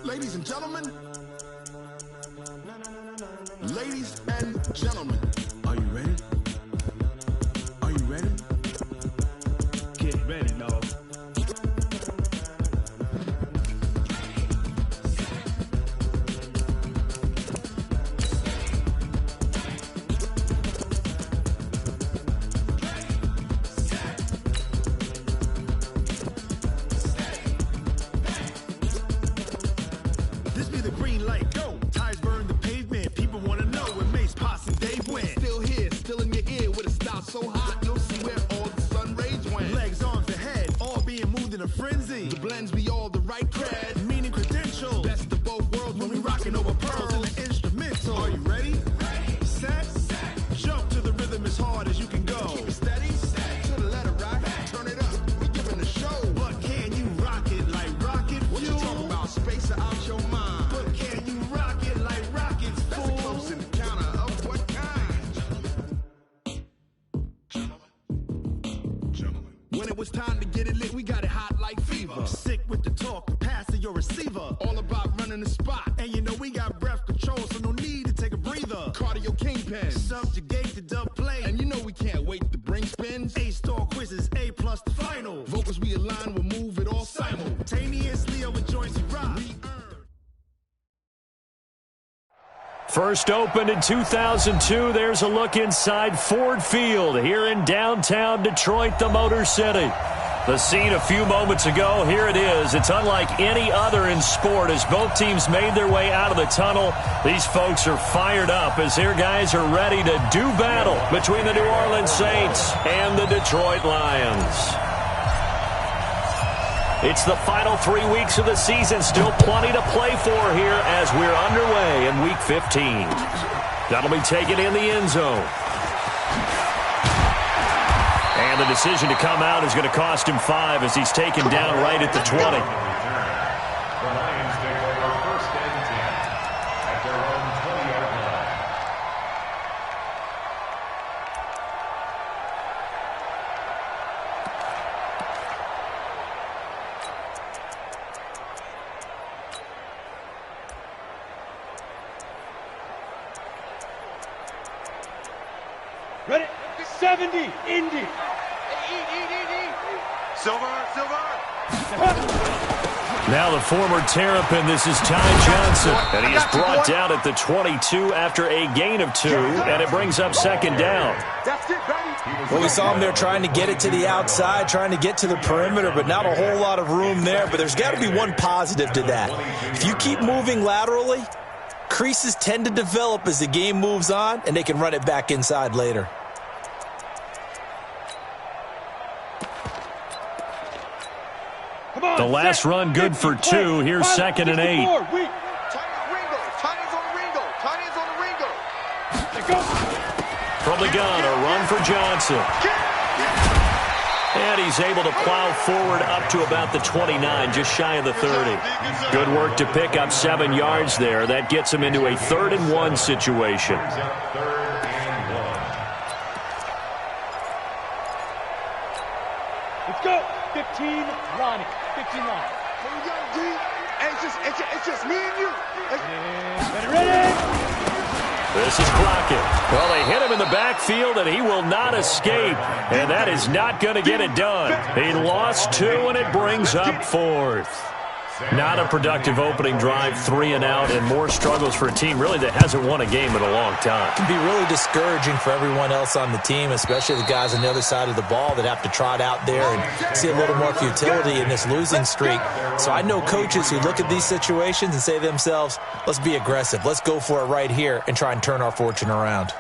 Ladies and gentlemen, ladies and gentlemen, are you ready? Are you ready? Get ready, dog. This be the green light, go. Tires burn the pavement. People wanna know when Mace, Potts, and Dave went. Still here, still in your ear with a style so hot, you'll see where all the sun rays went. Legs, arms, the head, all being moved in a frenzy. The blends be all the right cred, meaning credentials. Best of both worlds when we rockin' over pearls in the instrumental. Are you ready? Ready. Set. Jump to the rhythm as hard as you can go. Keep it steady. To the letter, right? Turn it up. We giving the show. But can you rock it like rocket fuel? What you talking about? Space out your mind. But can you rock it like rockets, fool? That's a close encounter of what kind? Gentlemen. When it was time to get it lit, we got it hot like fever. Sick with the talk, passing your receiver. All about running the spot. And you know we got breath control, so no need to take a breather. Cardio kingpin, subjugate the dub play. And you know we can't wait to bring spins. A-star quizzes, A+ the final. Vocals we align, we'll move it all simultaneously over joints we rock. First opened in 2002, there's a look inside Ford Field here in downtown Detroit, the Motor City. The scene a few moments ago, here it is. It's unlike any other in sport as both teams made their way out of the tunnel. These folks are fired up as their guys are ready to do battle between the New Orleans Saints and the Detroit Lions. It's the final 3 weeks of the season. Still plenty to play for here as we're underway in Week 15. That'll be taken in the end zone. And the decision to come out is going to cost him 5 as he's taken down right at the 20. The Lions take over first and 10 at their own 20-yard line. Ready? 70, Indy. Silver. Now the former Terrapin, this is Ty Johnson. And he is brought down at the 22 after a gain of 2, and it brings up second down. That's it, baby. Well, we saw him there trying to get it to the outside, trying to get to the perimeter, but not a whole lot of room there. But there's got to be one positive to that. If you keep moving laterally, creases tend to develop as the game moves on, and they can run it back inside later. The last run good for 2. Here's second and 8. Tight ends on the Ringo. From the gun, a run for Johnson. And he's able to plow forward up to about the 29, just shy of the 30. Good work to pick up 7 yards there. That gets him into a 3rd and 1 situation. Let's go. 15, Ronnie. 15 line. What we got, D? It's just me and you. Ready? This is Crockett. Well, they hit him in the backfield, and he will not escape. And that is not going to get it done. He lost 2, and it brings up 4th. Not a productive opening drive, 3 and out, and more struggles for a team really that hasn't won a game in a long time. It can be really discouraging for everyone else on the team, especially the guys on the other side of the ball that have to trot out there and see a little more futility in this losing streak. So I know coaches who look at these situations and say to themselves, let's be aggressive. Let's go for it right here and try and turn our fortune around.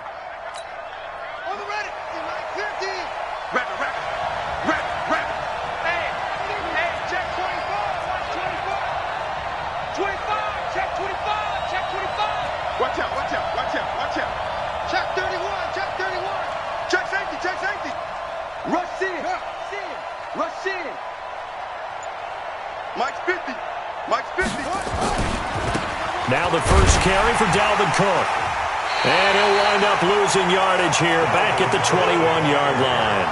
Now the first carry for Dalvin Cook. And he'll wind up losing yardage here back at the 21-yard line.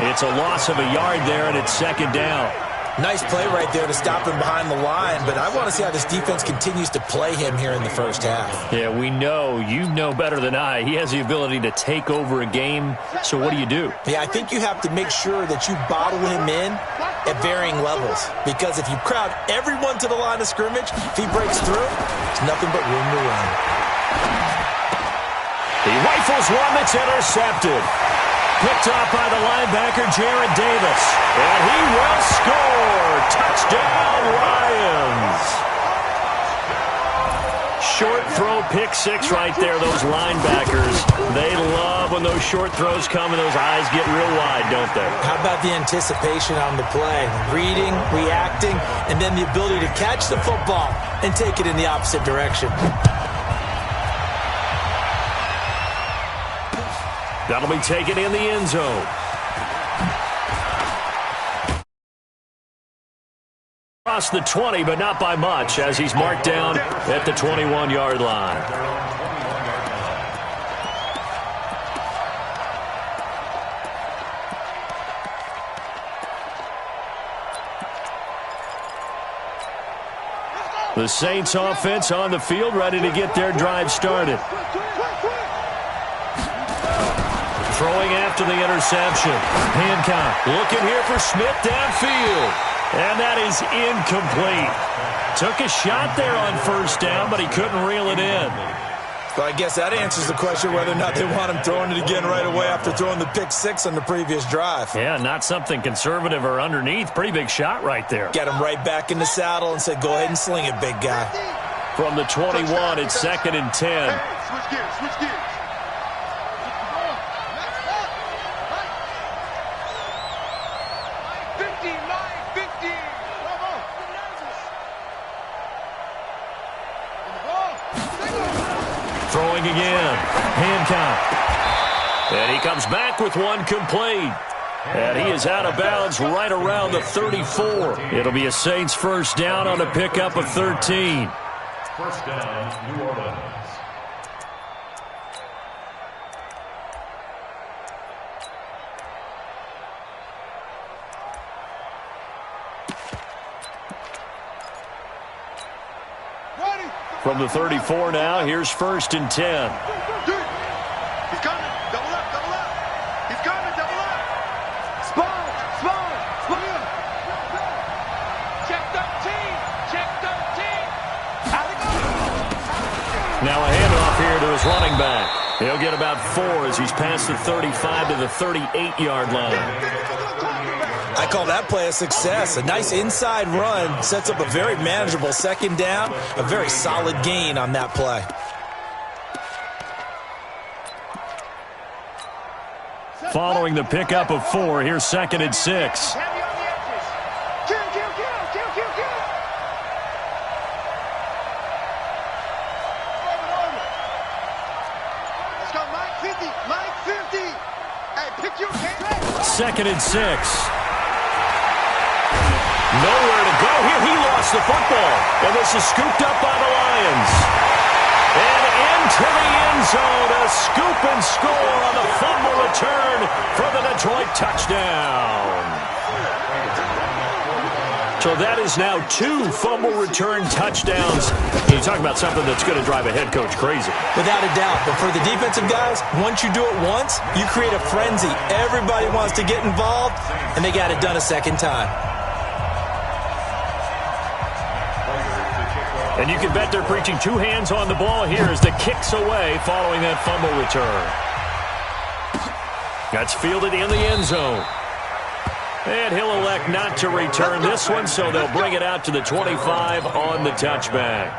It's a loss of a yard there, and it's second down. Nice play right there to stop him behind the line, but I want to see how this defense continues to play him here in the first half. Yeah, we know. You know better than I. He has the ability to take over a game, so what do? Yeah, I think you have to make sure that you bottle him in at varying levels, because if you crowd everyone to the line of scrimmage, if he breaks through, there's nothing but room to run. He rifles one that's intercepted. Picked off by the linebacker, Jared Davis. And he will score. Touchdown, Lions. Short throw, pick six right there, those linebackers. They love when those short throws come and those eyes get real wide, don't they? How about the anticipation on the play? Reading, reacting, and then the ability to catch the football and take it in the opposite direction. That'll be taken in the end zone. Across the 20, but not by much, as he's marked down at the 21-yard line. The Saints offense on the field, ready to get their drive started. Throwing after the interception. Hancock looking here for Smith downfield. And that is incomplete. Took a shot there on first down, but he couldn't reel it in. Well, I guess that answers the question whether or not they want him throwing it again right away after throwing the pick six on the previous drive. Yeah, not something conservative or underneath. Pretty big shot right there. Got him right back in the saddle and said, go ahead and sling it, big guy. From the 21, it's 2nd and 10. Switch gears, switch gears. Throwing again. Hancock. And he comes back with one complete. And he is out of bounds right around the 34. It'll be a Saints first down on a pickup of 13. First down, New Orleans. From the 34 now, here's 1st and 10. He's coming. Double up, double up. He's coming, double up. Spawn. Check 13. Check 13. Now a handoff here to his running back. He'll get about 4 as he's past the 35 to the 38-yard line. I call that play a success. A nice inside run sets up a very manageable second down, a very solid gain on that play. Following the pickup of 4, here's 2nd and 6. Let's go, Mike 50. Mike 50. Hey, pick your game. 2nd and 6. Nowhere to go here. He lost the football. And this is scooped up by the Lions. And into the end zone. A scoop and score on the fumble return for the Detroit touchdown. So that is now 2 fumble return touchdowns. You talk about something that's going to drive a head coach crazy. Without a doubt. But for the defensive guys, once you do it once, you create a frenzy. Everybody wants to get involved, and they got it done a second time. And you can bet they're preaching 2 hands on the ball here as the kick's away following that fumble return. That's fielded in the end zone. And he'll elect not to return this one, so they'll bring it out to the 25 on the touchback.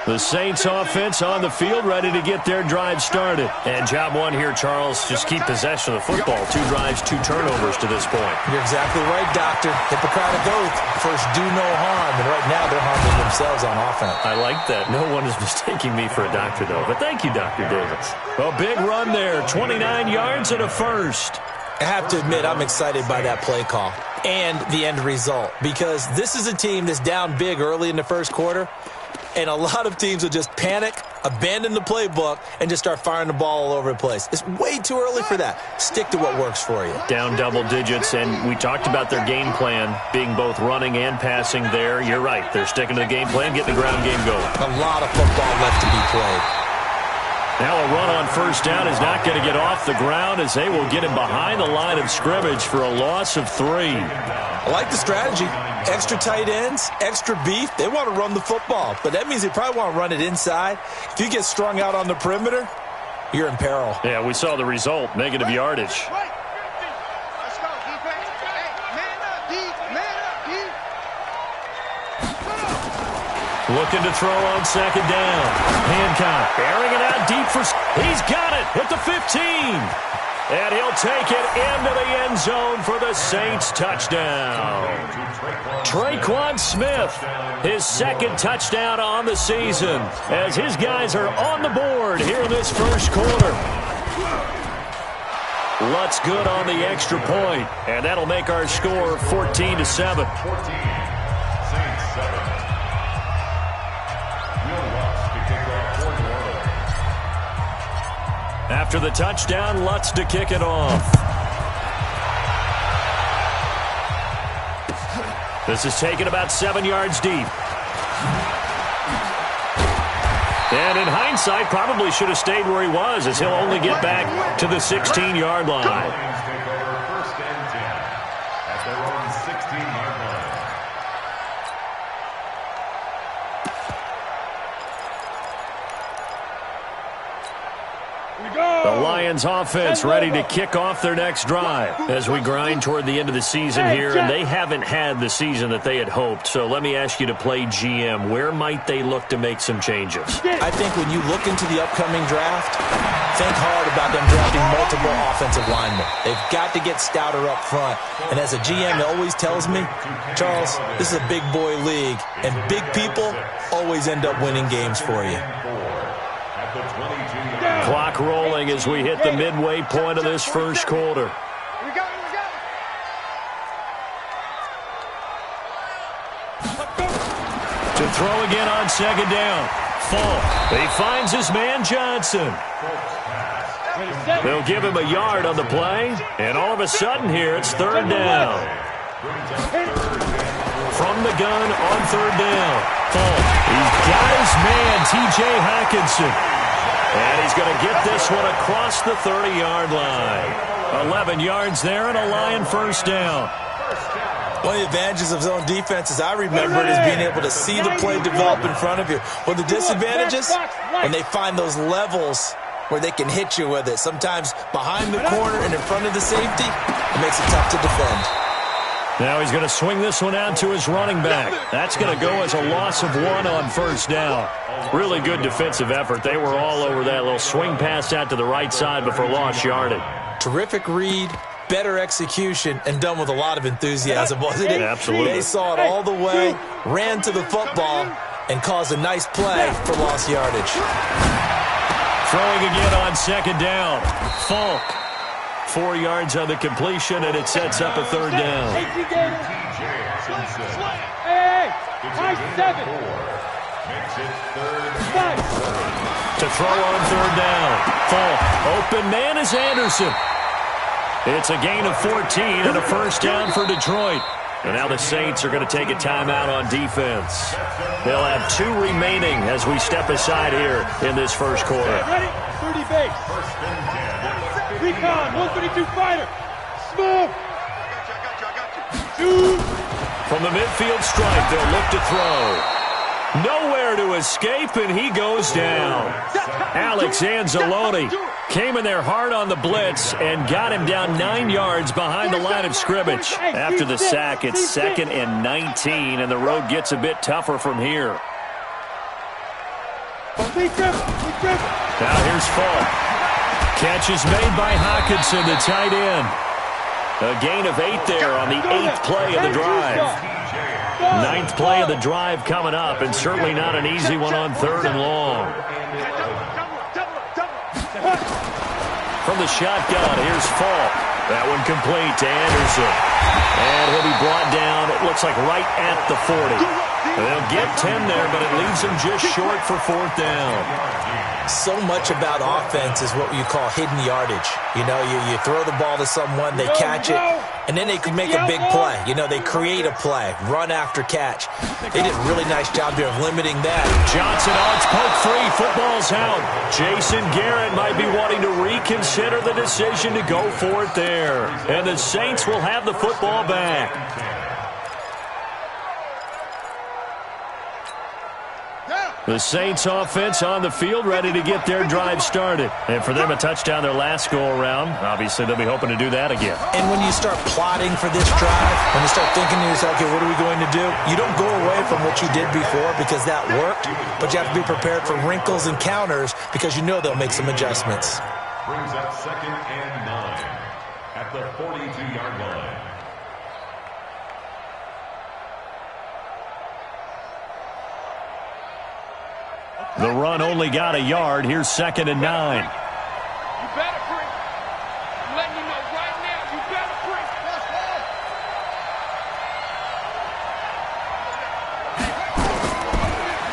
The Saints offense on the field, ready to get their drive started. And job one here, Charles, just keep possession of the football. 2 drives, 2 turnovers to this point. You're exactly right, Doctor. Hippocratic oath. First, do no harm. And right now, they're harming themselves on offense. I like that. No one is mistaking me for a doctor, though. But thank you, Dr. Davis. A big run there. 29 yards and a first. I have to admit, I'm excited by that play call and the end result, because this is a team that's down big early in the first quarter, And a lot of teams will just panic, abandon the playbook, and just start firing the ball all over the place. It's way too early for that. Stick to what works for you. Down double digits, and we talked about their game plan being both running and passing there. You're right. They're sticking to the game plan, getting the ground game going. A lot of football left to be played. Now a run on first down is not going to get off the ground as they will get him behind the line of scrimmage for a loss of 3. I like the strategy. Extra tight ends, extra beef. They want to run the football, but that means they probably want to run it inside. If you get strung out on the perimeter, you're in peril. Yeah, we saw the result, negative yardage. Let's go, defense. Hey, man up, D. Man up, D. Looking to throw on second down. Hancock airing it out deep for... He's got it at the 15. And he'll take it into the end zone for the Saints touchdown. Traquan Smith, his second touchdown on the season, as his guys are on the board here in this first quarter. Lutz good on the extra point, and that'll make our score 14-7. 14, Saints 7. After the touchdown, Lutz to kick it off. This is taken about 7 yards deep. And in hindsight, probably should have stayed where he was, as he'll only get back to the 16-yard line. Lions take over first and 10 at their own 16-yard line. The Lions offense ready to kick off their next drive as we grind toward the end of the season here, and they haven't had the season that they had hoped. So let me ask you to play GM. Where might they look to make some changes? I think when you look into the upcoming draft, think hard about them drafting multiple offensive linemen. They've got to get stouter up front. And as a GM, it always tells me, Charles, this is a big boy league, and big people always end up winning games for you. Clock rolling as we hit the midway point of this first quarter. We go. To throw again on second down. Falk. He finds his man Johnson. They'll give him a yard on the play, and all of a sudden here it's third down. From the gun on third down. Falk. He's got his man, T.J. Hockenson. And he's going to get this one across the 30-yard line. 11 yards there and a Lion first down. One of the advantages of zone defense, as I remember it, is being able to see the play develop in front of you. One of the disadvantages, when they find those levels where they can hit you with it, sometimes behind the corner and in front of the safety, it makes it tough to defend. Now he's going to swing this one out to his running back. That's going to go as a loss of 1 on first down. Really good defensive effort. They were all over that little swing pass out to the right side before lost yardage. Terrific read, better execution, and done with a lot of enthusiasm, wasn't it? Absolutely. They saw it all the way, ran to the football, and caused a nice play for lost yardage. Throwing again on second down. Falk. 4 yards on the completion, and it sets up a third down. Hey, high 7. To throw on third down. Falk. Open man is Anderson. It's a gain of 14 and a first down for Detroit. And now the Saints are going to take a timeout on defense. They'll have 2 remaining as we step aside here in this first quarter. Ready? 30 base. Recon, 132 fighter. Smooth. I got you. From the midfield stripe, they'll look to throw. Nowhere to escape, and he goes down. Alex Anzalone came in there hard on the blitz and got him down 9 yards behind the line of scrimmage. After the sack, it's 2nd and 19, and the road gets a bit tougher from here. Now here's Falk. Catch is made by Hockenson, the tight end. A gain of 8 there on the 8th play of the drive. 9th play of the drive coming up, and certainly not an easy one on 3rd and long. From the shotgun, here's Falk. That one complete to Anderson. And he'll be brought down, it looks like right at the 40. They'll get 10 there, but it leaves them just short for 4th down. So much about offense is what you call hidden yardage. You know, you throw the ball to someone, they catch it, and then they can make a big play. You know, they create a play, run after catch. They did a really nice job here of limiting that. Johnson on its poke free. Football's out. Jason Garrett might be wanting to reconsider the decision to go for it there. And the Saints will have the football back. The Saints offense on the field, ready to get their drive started. And for them, a touchdown their last go-around. Obviously, they'll be hoping to do that again. And when you start plotting for this drive, when you start thinking to yourself, okay, what are we going to do? You don't go away from what you did before because that worked, but you have to be prepared for wrinkles and counters because you know they'll make some adjustments. Brings up 2nd and 9 at the 42-yard line. The run only got a yard. Here's 2nd and 9. You better bring. I'm letting you know right now, you better bring.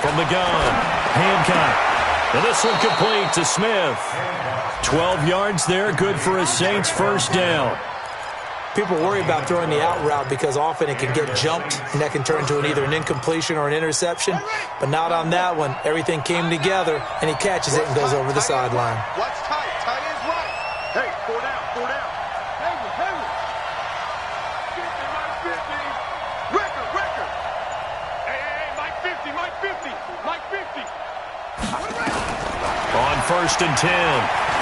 From the gun, Hancock. And this one complete to Smith. 12 yards there, good for a Saints 1st down. People worry about throwing the out route because often it can get jumped, and that can turn into either an incompletion or an interception. But not on that one. Everything came together, and he catches it and goes over the sideline. Watch tight. Tight ends right. Hey, 4 down, 4 down. Hayward. 50, Mike 50. Record. Hey, Mike 50, Mike 50. On 1st and 10,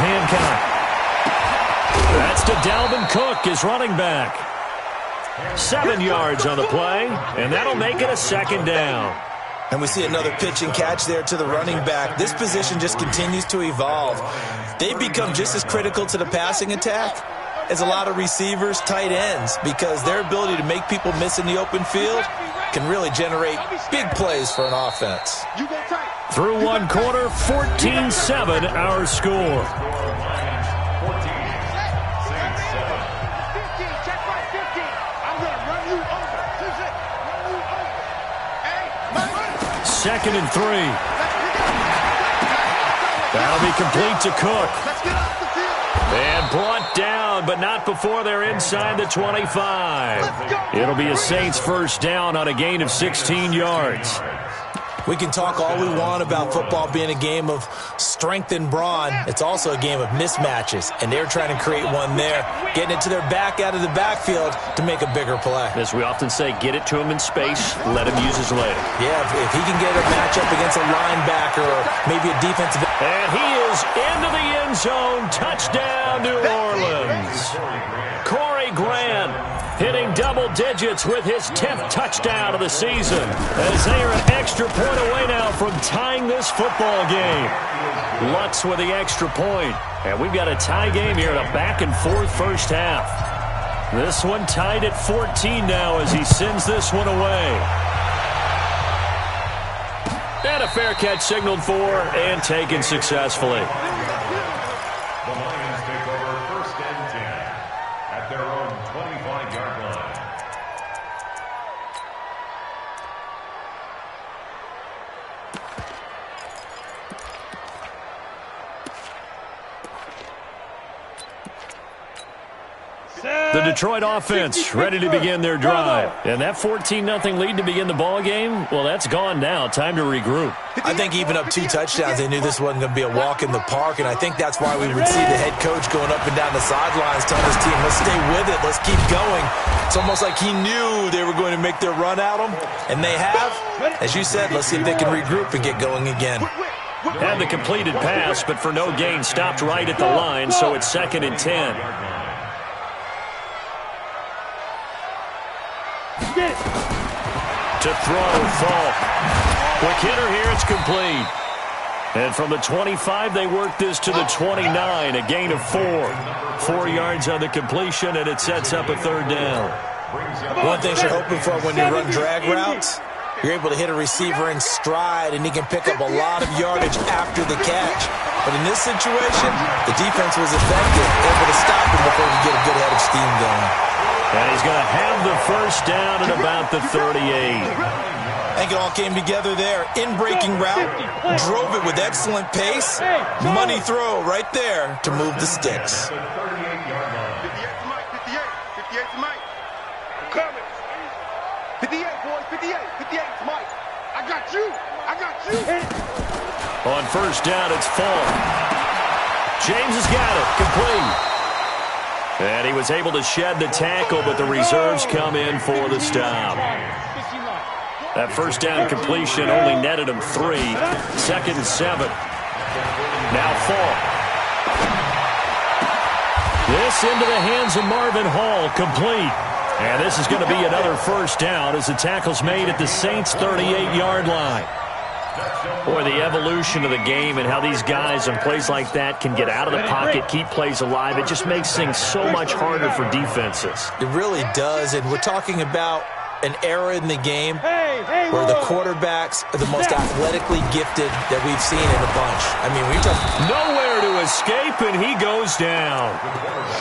Hancock. That's to Dalvin Cook, his running back. 7 yards on the play, and that'll make it a 2nd down. And we see another pitch and catch there to the running back. This position just continues to evolve. They've become just as critical to the passing attack as a lot of receivers, tight ends, because their ability to make people miss in the open field can really generate big plays for an offense. Through one quarter, 14-7 our score. Second and 3. That'll be complete to Cook. And brought down, but not before they're inside the 25. It'll be a Saints 1st down on a gain of 16 yards. We can talk all we want about football being a game of strength and brawn. It's also a game of mismatches, and they're trying to create one there, getting it to their back out of the backfield to make a bigger play. As we often say, get it to him in space, let him use his leg. Yeah, if he can get a matchup against a linebacker or maybe a defensive... And he is into the end zone. Touchdown, New Orleans. Corey Grant hitting double digits with his 10th touchdown of the season, as they are an extra point away now from tying this football game. Lutz with the extra point, and we've got a tie game here in a back-and-forth 1st half. This one tied at 14 now as he sends this one away. And a fair catch signaled for and taken successfully. The Lions take over 1st and 10 at their own 25-yard line. The Detroit offense ready to begin their drive. And that 14-0 lead to begin the ball game, well, that's gone now. Time to regroup. I think even up 2 touchdowns, they knew this wasn't going to be a walk in the park, and I think that's why we would see the head coach going up and down the sidelines telling his team, let's stay with it, let's keep going. It's almost like he knew they were going to make their run at him, and they have. As you said, let's see if they can regroup and get going again. Had the completed pass, but for no gain, stopped right at the line, so it's 2nd and 10. To throw, Falk. Quick hitter here, it's complete. And from the 25, they work this to the 29, a gain of 4. 4 yards on the completion, and it sets up a 3rd down. One thing you're hoping for when you run drag routes you're able to hit a receiver in stride, and he can pick up a lot of yardage after the catch. But in this situation, the defense was effective, able to stop him before he could get a good head of steam going. And he's going to have the first down at about the 38. I think it all came together there. In-breaking route, drove it with excellent pace. Money throw right there to move the sticks. 58 to Mike, 58. 58 to Mike. I'm coming. 58, boys, 58. 58 to Mike. I got you. I got you. On first down, it's Fall. James has got it. Complete. And he was able to shed the tackle, but the reserves come in for the stop. That first down completion only netted him 3. 2nd and 7. Now Fall. This into the hands of Marvin Hall. Complete. And this is going to be another first down as the tackle's made at the Saints' 38-yard line. Boy, the evolution of the game and how these guys in plays like that can get out of the pocket, keep plays alive, it just makes things so much harder for defenses. It really does, and we're talking about an era in the game where the quarterbacks are the most athletically gifted that we've seen in a bunch. I mean, we talk nowhere to escape, and he goes down.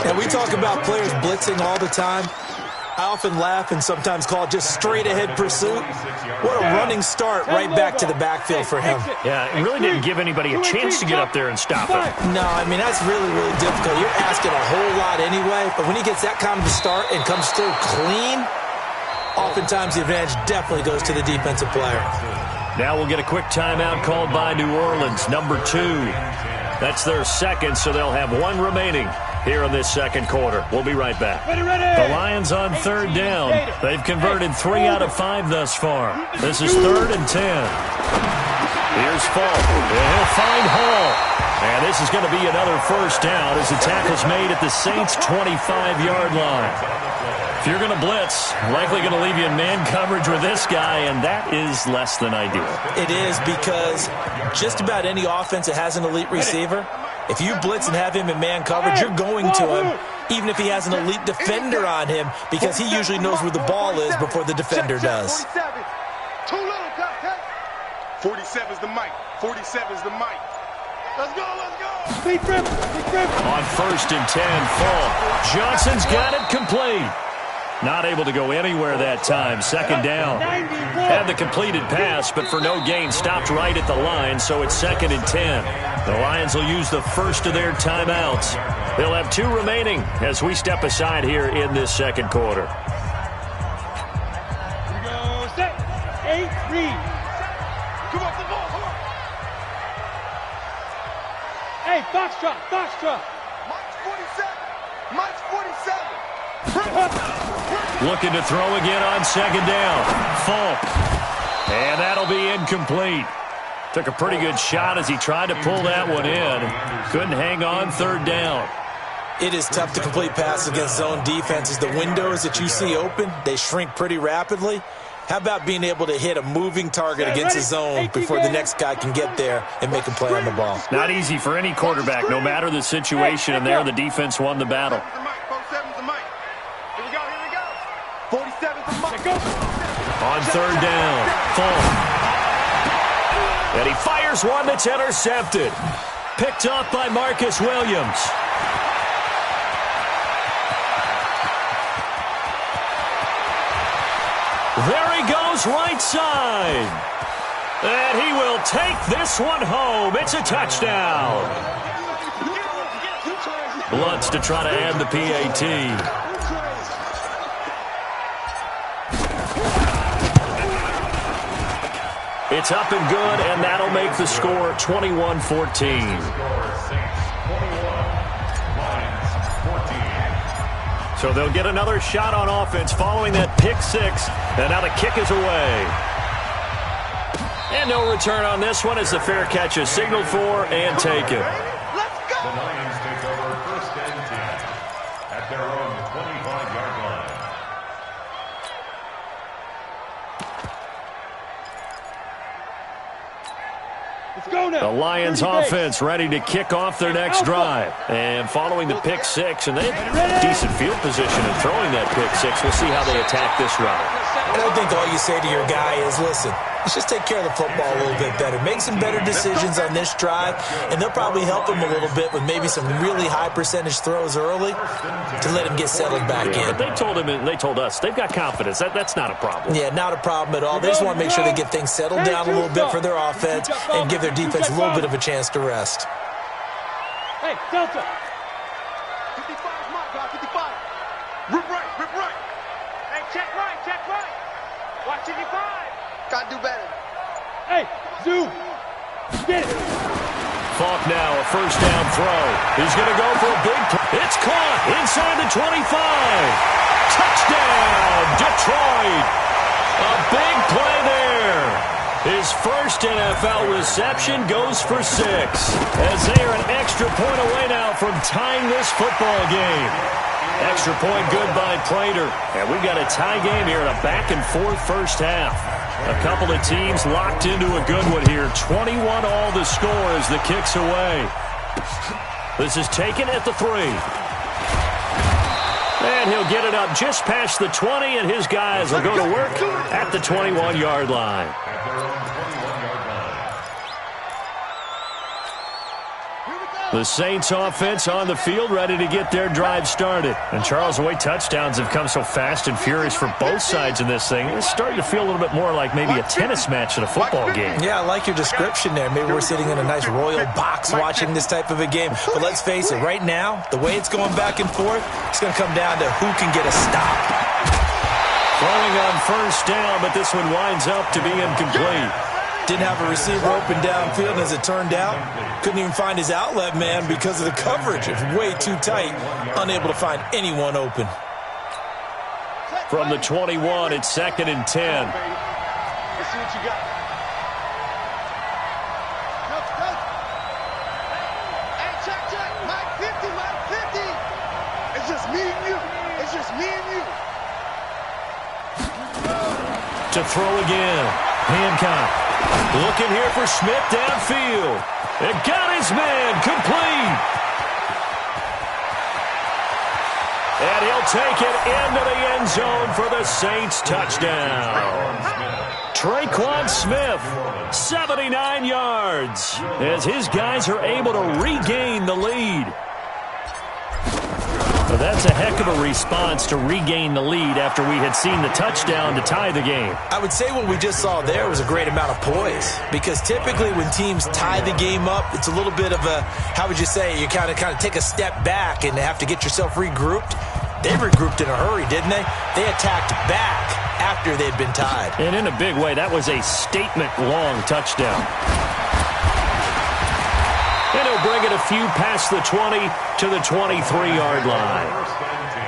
And we talk about players blitzing all the time. I often laugh and sometimes call it just straight-ahead pursuit. What a running start right back to the backfield for him. Yeah, it really didn't give anybody a chance to get up there and stop him. No, I mean, that's really, really difficult. You're asking a whole lot anyway, but when he gets that kind of a start and comes through clean, oftentimes the advantage definitely goes to the defensive player. Now we'll get a quick timeout called by New Orleans, number 2. That's their second, so they'll have 1 remaining here in this second quarter. We'll be right back. The Lions on third down. They've converted 3 out of 5 thus far. This is 3rd and 10. Here's Falk, and he'll find Hall. And this is going to be another first down as the tackle's made at the Saints' 25-yard line. If you're going to blitz, likely going to leave you in man coverage with this guy, and that is less than ideal. It is, because just about any offense that has an elite receiver, if you blitz and have him in man coverage, you're going to him, even if he has an elite defender on him, because he usually knows where the ball is before the defender does. 47. Too little, Duck. 47's the mic. 47's the mic. Let's go, let's go. Big grip, big grip. On 1st and 10, Fall. Johnson's got it complete. Not able to go anywhere that time. 2nd down. Had the completed pass, but for no gain, stopped right at the line, so it's 2nd and 10. The Lions will use the first of their timeouts. They'll have 2 remaining as we step aside here in this second quarter. Here we go, set, 8, read. Come on, come on, come on. Hey, foxtrot, foxtrot. Mike's 47. Mike's 47. Looking to throw again on 2nd down. Falk. And that'll be incomplete. Took a pretty good shot as he tried to pull that one in. Couldn't hang on 3rd down. It is tough to complete passes against zone defenses. The windows that you see open, they shrink pretty rapidly. How about being able to hit a moving target against the zone before the next guy can get there and make a play on the ball? Not easy for any quarterback, no matter the situation, and there the defense won the battle. 47's the mic. Here we go, here we go. 47's the mic. On 3rd down, Falk. And he fires one that's intercepted. Picked off by Marcus Williams. There he goes, right side. And he will take this one home. It's a touchdown. Lutz to try to add the PAT. It's up and good, and that'll make the score 21-14. So they'll get another shot on offense following that pick 6, and now the kick is away. And no return on this one as the fair catch is signaled for and taken. Let's go. The Lions take over 1st and 10 at their own 25-yard line. Let's go, The Lions offense ready to kick off their next drive. And following the pick six, and they have decent field position in throwing that pick six. We'll see how they attack this round. And I think all you say to your guy is, listen, let's just take care of the football a little bit better. Make some better decisions on this drive, and they'll probably help him a little bit with maybe some really high percentage throws early to let him get settled back in. They told him, and they told us, they've got confidence. That's not a problem. Yeah, not a problem at all. They just want to make sure they get things settled down a little bit for their offense and give their defense a little bit of a chance to rest. Hey, Delta. 55's my guy, 55. Rip right, rip right. Hey, check right, check right. Watch 55. Gotta do better. Hey, Zoo. Get it. Falk now, a first down throw. He's going to go for a big play. It's caught inside the 25. Touchdown, Detroit. A big play there. His first NFL reception goes for 6. As they are an extra point away now from tying this football game. Extra point good by Prater. And we've got a tie game here in a back-and-forth first half. A couple of teams locked into a good one here. 21 all the score as the kick's away. This is taken at the 3. And he'll get it up just past the 20, and his guys will go to work at the 21-yard line. The Saints offense on the field ready to get their drive started. And Charles, the way touchdowns have come so fast and furious for both sides in this thing, it's starting to feel a little bit more like maybe a tennis match in a football game. Yeah, I like your description there. Maybe we're sitting in a nice royal box watching this type of a game. But let's face it, right now, the way it's going back and forth, it's going to come down to who can get a stop. Throwing on first down, but this one winds up to be incomplete. Didn't have a receiver open downfield, and as it turned out, couldn't even find his outlet man because of the coverage. It's way too tight, unable to find anyone open. From the 21, it's 2nd and 10. Let's see what you got. Hey, check. Mike 50. It's just me and you. It's just me and you. To throw again. Hancock. Looking here for Smith downfield. It got his man complete. And he'll take it into the end zone for the Saints touchdown. Traquan Smith, 79 yards, as his guys are able to regain the lead. Well, that's a heck of a response to regain the lead after we had seen the touchdown to tie the game. I would say what we just saw there was a great amount of poise, because typically when teams tie the game up, it's a little bit of a, how would you say, you kind of take a step back and have to get yourself regrouped. They regrouped in a hurry, didn't they? They attacked back after they'd been tied. And in a big way, that was a statement-long touchdown. And he'll bring it a few past the 20 to the 23-yard line. First and 10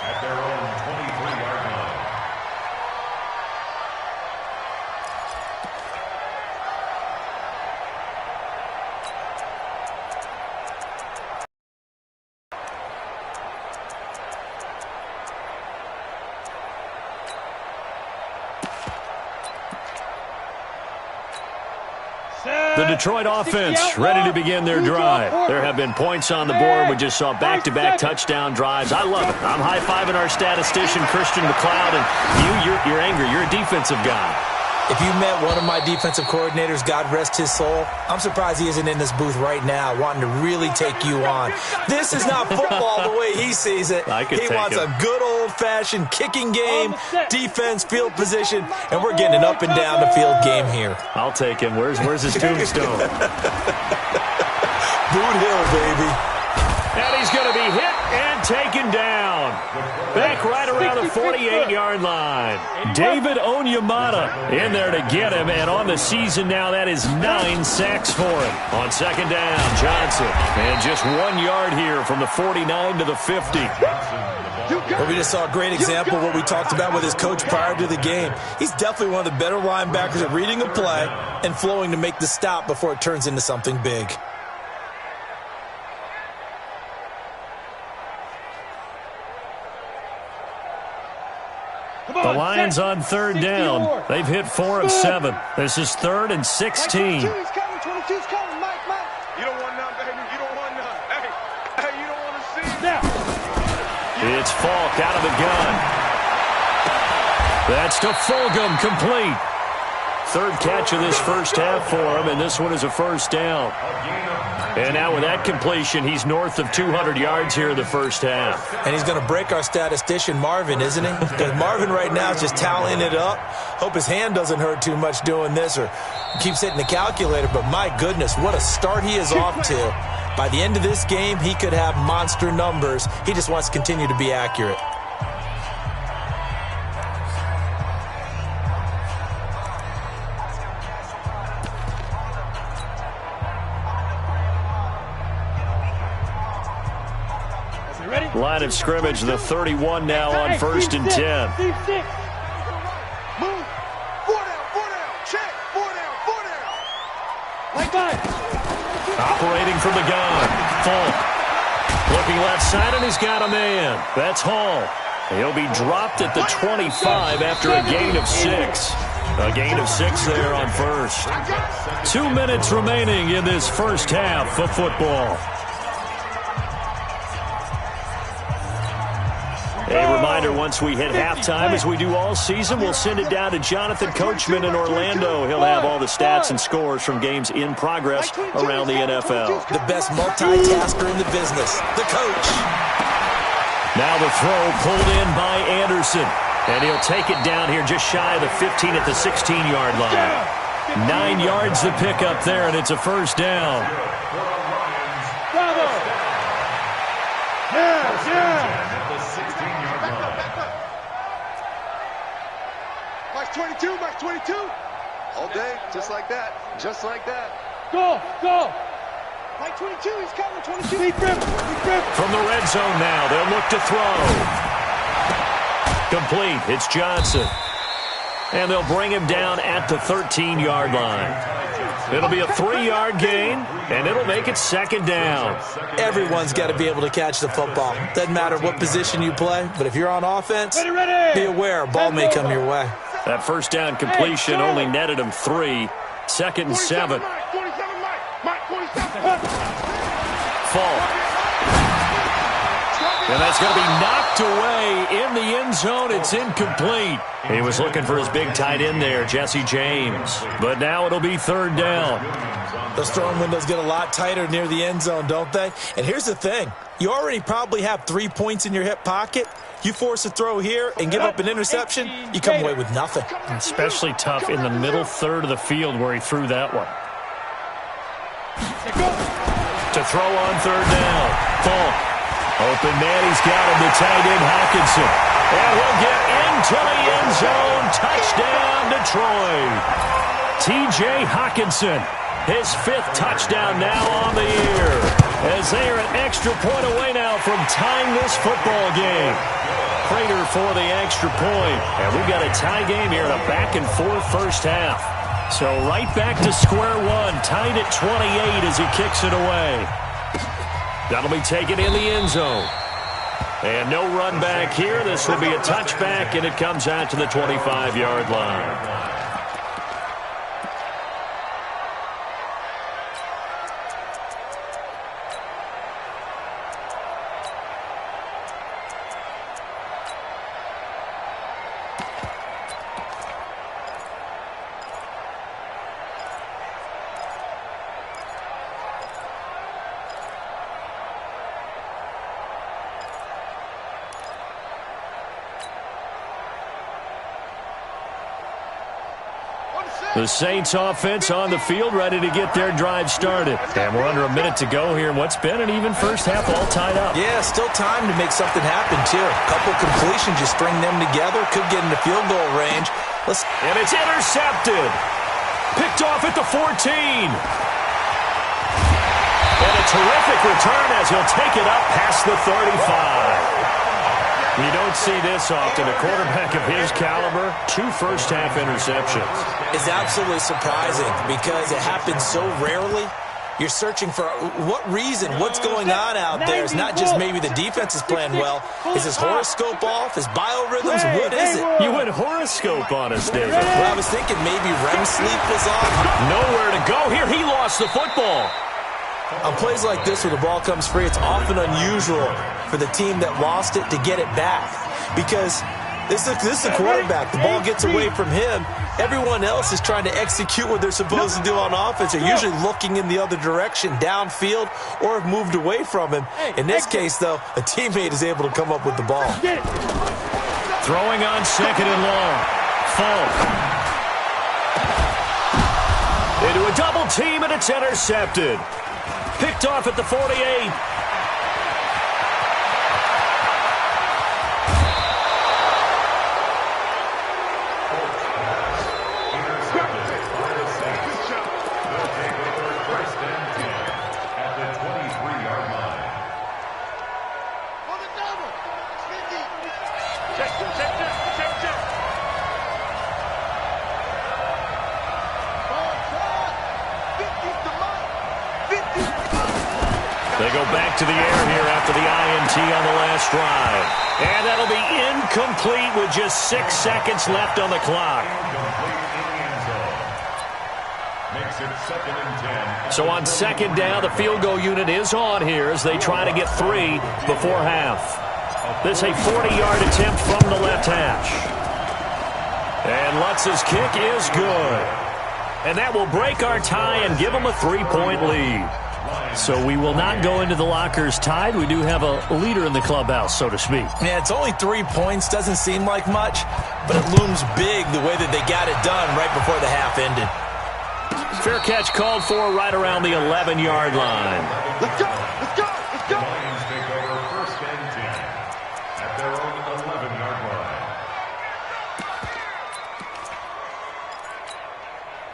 at their own 23-yard line. The Detroit offense ready to begin their drive. There have been points on the board. We just saw back-to-back touchdown drives. I love it. I'm high-fiving our statistician, Christian McLeod, and you're angry. You're a defensive guy. If you met one of my defensive coordinators, God rest his soul, I'm surprised he isn't in this booth right now wanting to really take you on. This is not football the way he sees it. He wants a good old-fashioned kicking game, defense, field position, and we're getting an up-and-down the field game here. I'll take him. Where's his tombstone? Boot Hill, baby. And he's going to be hit and taken down. Back right around the 48-yard line. David Onyemata in there to get him. And on the season now, that is 9 sacks for him. On second down, Johnson. And just 1 yard here from the 49 to the 50. Well, we just saw a great example of what we talked about with his coach prior to the game. He's definitely one of the better linebackers at reading a play and flowing to make the stop before it turns into something big. The Lions on third down. They've hit 4 of 7. This is 3rd and 16. 22's coming, Mike. You don't want none, baby. You don't want none. Hey, you don't want to see it. Now. It's Falk out of the gun. That's to Fulgham, complete. Third catch of this first half for him, and this one is a first down. And now with that completion, he's north of 200 yards here in the first half. And he's going to break our statistician Marvin, isn't he? Because Marvin right now is just tallying it up. Hope his hand doesn't hurt too much doing this or keeps hitting the calculator. But my goodness, what a start he is off to. By the end of this game, he could have monster numbers. He just wants to continue to be accurate. Line of scrimmage, the 31 now on 1st and 10. Move. 4 down. Check. 4 down. Like that. Operating from the gun. Falk. Looking left side, and he's got a man. That's Hall. He'll be dropped at the 25 after a gain of 6. A gain of 6 there on first. 2 minutes remaining in this first half of football. A reminder, once we hit halftime, as we do all season, we'll send it down to Jonathan Coachman in Orlando. He'll have all the stats and scores from games in progress around the NFL. The best multitasker in the business, the coach. Now the throw pulled in by Anderson. And he'll take it down here just shy of the 15 at the 16-yard line. 9 yards to pick up there, and it's a first down. Bravo. Yeah. Max 22. All day, just like that. Go. Mike 22, he's coming. 22. Big grip. From the red zone now, they'll look to throw. Complete. It's Johnson. And they'll bring him down at the 13-yard line. It'll be a 3-yard gain, and it'll make it second down. Everyone's got to be able to catch the football. Doesn't matter what position you play, but if you're on offense, be aware a ball may come your way. That first down completion only netted him 3. 2nd and 7. Falk. And that's going to be knocked away in the end zone. It's incomplete. He was looking for his big tight end there, Jesse James. But now it'll be 3rd down. Those throwing windows get a lot tighter near the end zone, don't they? And here's the thing. You already probably have 3 points in your hip pocket. You force a throw here and give up an interception, you come away with nothing. Especially tough in the middle third of the field where he threw that one. To throw on 3rd down. Falk. Open man, he's got him, the tight end Hockenson. And he'll get into the end zone. Touchdown, Detroit. T.J. Hockenson, his 5th touchdown now on the year. As they are an extra point away now from tying this football game. Prater for the extra point. And we've got a tie game here in a back-and-forth first half. So right back to square one, tied at 28 as he kicks it away. That'll be taken in the end zone. And no run back here. This will be a touchback, and it comes out to the 25-yard line. The Saints offense on the field, ready to get their drive started. And we're under a minute to go here in what's been an even first half, all tied up. Yeah, still time to make something happen, too. A couple completions, you string them together, could get into field goal range. And it's intercepted. Picked off at the 14. And a terrific return as he'll take it up past the 35. You don't see this often. A quarterback of his caliber, 2 first-half interceptions. It's absolutely surprising because it happens so rarely. You're searching for what reason, what's going on out there. It's not just maybe the defense is playing well. Is his horoscope off? His biorhythms? What is it? You went horoscope on us, David. Well, I was thinking maybe REM sleep was off. Nowhere to go here. He lost the football. On plays like this where the ball comes free, it's often unusual for the team that lost it to get it back. Because this is a quarterback. The ball gets away from him. Everyone else is trying to execute what they're supposed to do on offense. They're usually looking in the other direction, downfield, or have moved away from him. In this case, though, a teammate is able to come up with the ball. Throwing on second and long. Falk. Into a double team, and it's intercepted. Picked off at the 48. They go back to the air here after the INT on the last drive. And that'll be incomplete with just 6 seconds left on the clock. Makes it 2nd and 10. So on second down, the field goal unit is on here as they try to get 3 before half. This a 40-yard attempt from the left hash. And Lutz's kick is good. And that will break our tie and give them a 3-point lead. So we will not go into the lockers tied. We do have a leader in the clubhouse, so to speak. Yeah, it's only 3 points. Doesn't seem like much, but it looms big the way that they got it done right before the half ended. Fair catch called for right around the 11-yard line. Let's go! Let's go! Let's go! Lions take over 1st and 10 at their own 11-yard line.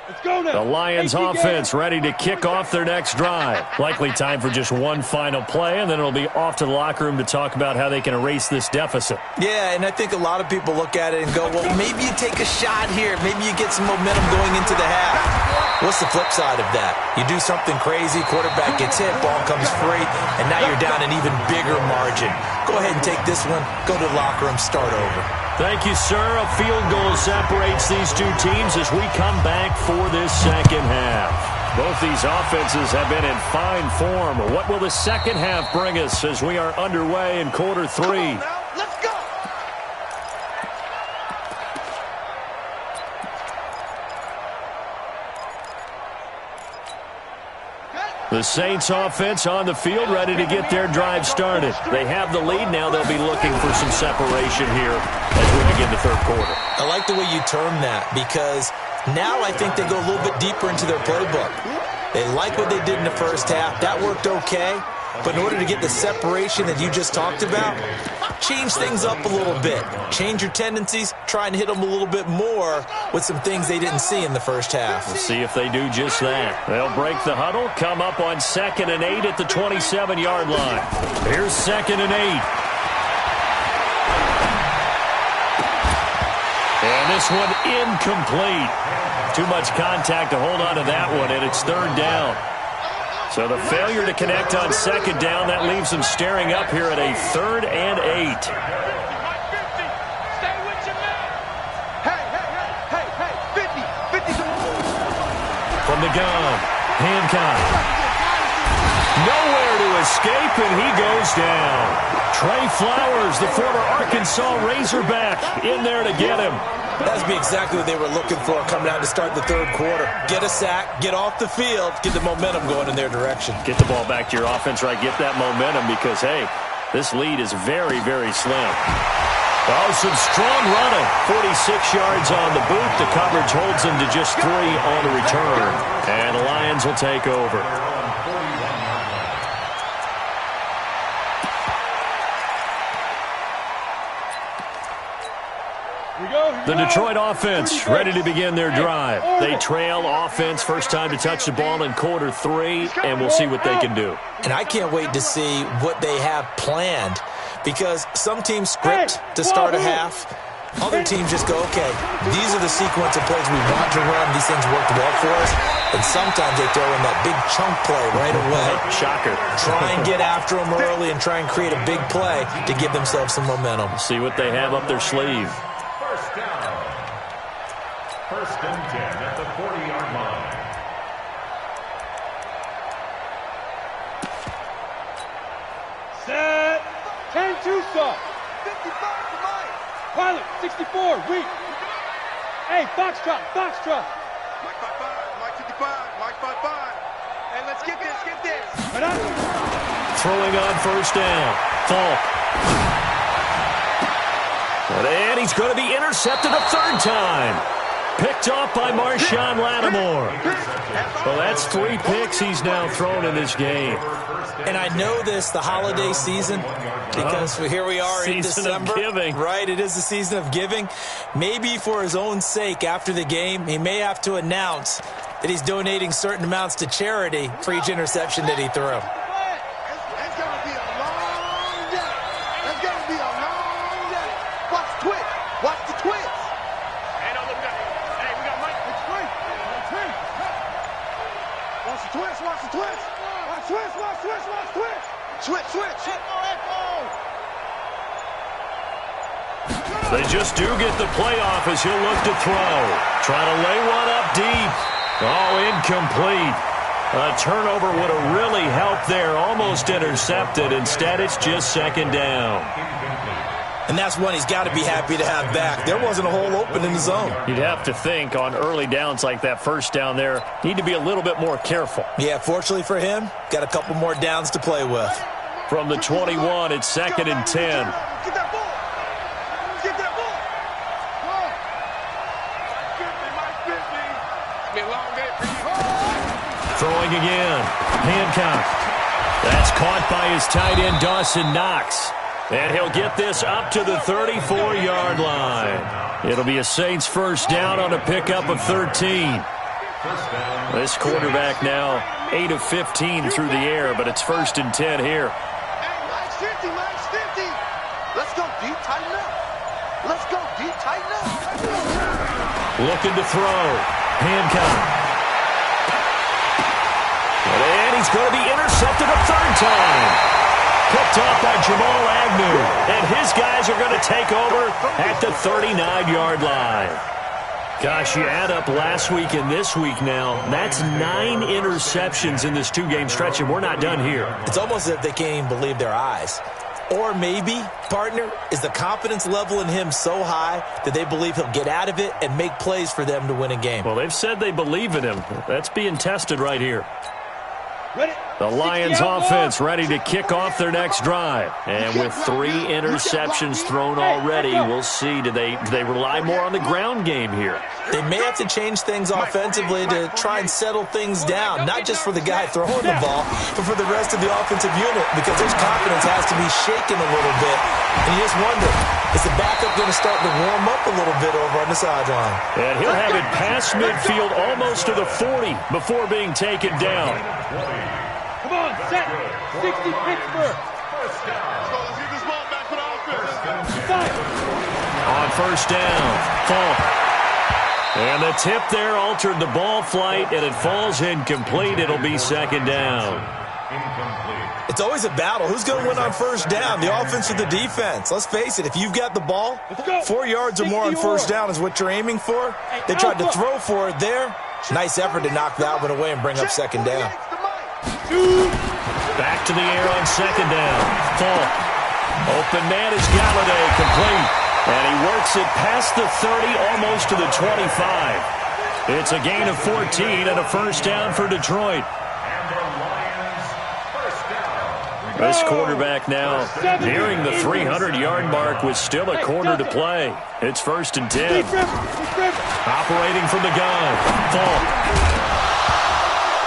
Let's go now! The Lions offense ready to kick off their next drive. Likely time for just one final play, and then it'll be off to the locker room to talk about how they can erase this deficit. Yeah, and I think a lot of people look at it and go, well, maybe you take a shot here. Maybe you get some momentum going into the half. What's the flip side of that? You do something crazy, quarterback gets hit, ball comes free, and now you're down an even bigger margin. Go ahead and take this one, go to the locker room, start over. Thank you, sir. A field goal separates these two teams as we come back for this second half. Both these offenses have been in fine form. What will the second half bring us as we are underway in quarter 3? Come on now. Let's go! The Saints offense on the field ready to get their drive started. They have the lead now. They'll be looking for some separation here as we begin the third quarter. I like the way you term that because now I think they go a little bit deeper into their playbook. They like what they did in the first half. That worked okay. But in order to get the separation that you just talked about, change things up a little bit. Change your tendencies, try and hit them a little bit more with some things they didn't see in the first half. We'll see if they do just that. They'll break the huddle, come up on 2nd and 8 at the 27-yard line. Here's 2nd and 8. And this one incomplete. Too much contact to hold on to that one, and it's 3rd down. So the failure to connect on 2nd down, that leaves them staring up here at a 3rd and 8. Stay with your man. Hey, 50. From the gun, Hancock. Nowhere to escape, and he goes down. Trey Flowers, the former Arkansas Razorback, in there to get him. That'd be exactly what they were looking for coming out to start the third quarter. Get a sack, get off the field, get the momentum going in their direction. Get the ball back to your offense, right? Get that momentum because, hey, this lead is very, very slim. Oh, some strong running. 46 yards on the boot. The coverage holds them to just 3 on the return. And the Lions will take over. The Detroit offense ready to begin their drive. They trail offense, first time to touch the ball in quarter 3, and we'll see what they can do. And I can't wait to see what they have planned because some teams script to start a half. Other teams just go, okay, these are the sequence of plays we want to run. These things worked well for us. And sometimes they throw in that big chunk play right away. Shocker. Try and get after them early and try and create a big play to give themselves some momentum. See what they have up their sleeve. First down. First and 10 at the 40-yard line. Set. 10-2 stop. 55 to Mike. Pilot, 64, weak. Hey, box drop, box drop. Mike 55, Mike 55, Mike 55. Hey, let's get this, get this. Throwing on first down. Falk. And he's going to be intercepted a third time. Picked off by Marshawn Lattimore. Well, that's 3 picks he's now thrown in this game. And I know this, the holiday season, because here we are in December. Season of giving. Right, it is the season of giving. Maybe for his own sake, after the game, he may have to announce that he's donating certain amounts to charity for each interception that he threw. It's going to be a long day. It's going to be a long day. Watch the twitch. Watch the twitch. Hey, don't look at me. Hey, we got Mike. It's twitch. Watch the twitch. Watch the twitch. Watch twitch. Watch twitch. Watch twitch. Switch, switch. They just do get the playoff as he'll look to throw. Trying to lay one up deep. Oh, incomplete. A turnover would have really helped there. Almost intercepted. Instead, it's just second down. And that's one he's got to be happy to have back. There wasn't a hole open in the zone. You'd have to think on early downs like that first down there, need to be a little bit more careful. Yeah, fortunately for him, got a couple more downs to play with. From the 21, it's second and 10. Get that ball. Get that ball. It's been a long day for you. Throwing again. Hancock. That's caught by his tight end, Dawson Knox. And he'll get this up to the 34-yard line. It'll be a Saints first down on a pickup of 13. This quarterback now 8 of 15 through the air, but it's first and 10 here. Hey, Mike's 50, Mike's 50. Let's go deep, tighten up. Let's go deep, tighten up. Looking to throw. Hancock. And he's going to be intercepted a third time. Picked off by Jamal Agnew. And his guys are going to take over at the 39-yard line. Gosh, you add up last week and this week now, that's 9 interceptions in this 2-game stretch, and we're not done here. It's almost as if they can't even believe their eyes. Or maybe, partner, is the confidence level in him so high that they believe he'll get out of it and make plays for them to win a game. Well, they've said they believe in him. That's being tested right here. Ready? The Lions offense ready to kick off their next drive. And with 3 interceptions thrown already, we'll see. Do they rely more on the ground game here? They may have to change things offensively to try and settle things down, not just for the guy throwing the ball, but for the rest of the offensive unit, because his confidence has to be shaken a little bit. And you just wonder, is the backup going to start to warm up a little bit over on the sideline? And he'll have it past midfield almost to the 40 before being taken down. Come on, set. 60 Pittsburgh. First down. Let's get this ball back for the offense. On first down, Falk. And the tip there altered the ball flight, and it falls incomplete. It'll be second down. Incomplete. It's always a battle. Who's going to win on first down, the offense or the defense? Let's face it, if you've got the ball, 4 yards or more on first down is what you're aiming for. They tried to throw for it there. Nice effort to knock that one away and bring up second down. Back to the air on second down. Falk. Open man is Galladay, complete. And he works it past the 30, almost to the 25. It's a gain of 14 and a first down for Detroit. And the Lions first down. This quarterback now nearing the 300-yard mark with still a quarter to play. It's first and 10. Operating from the gun. Falk.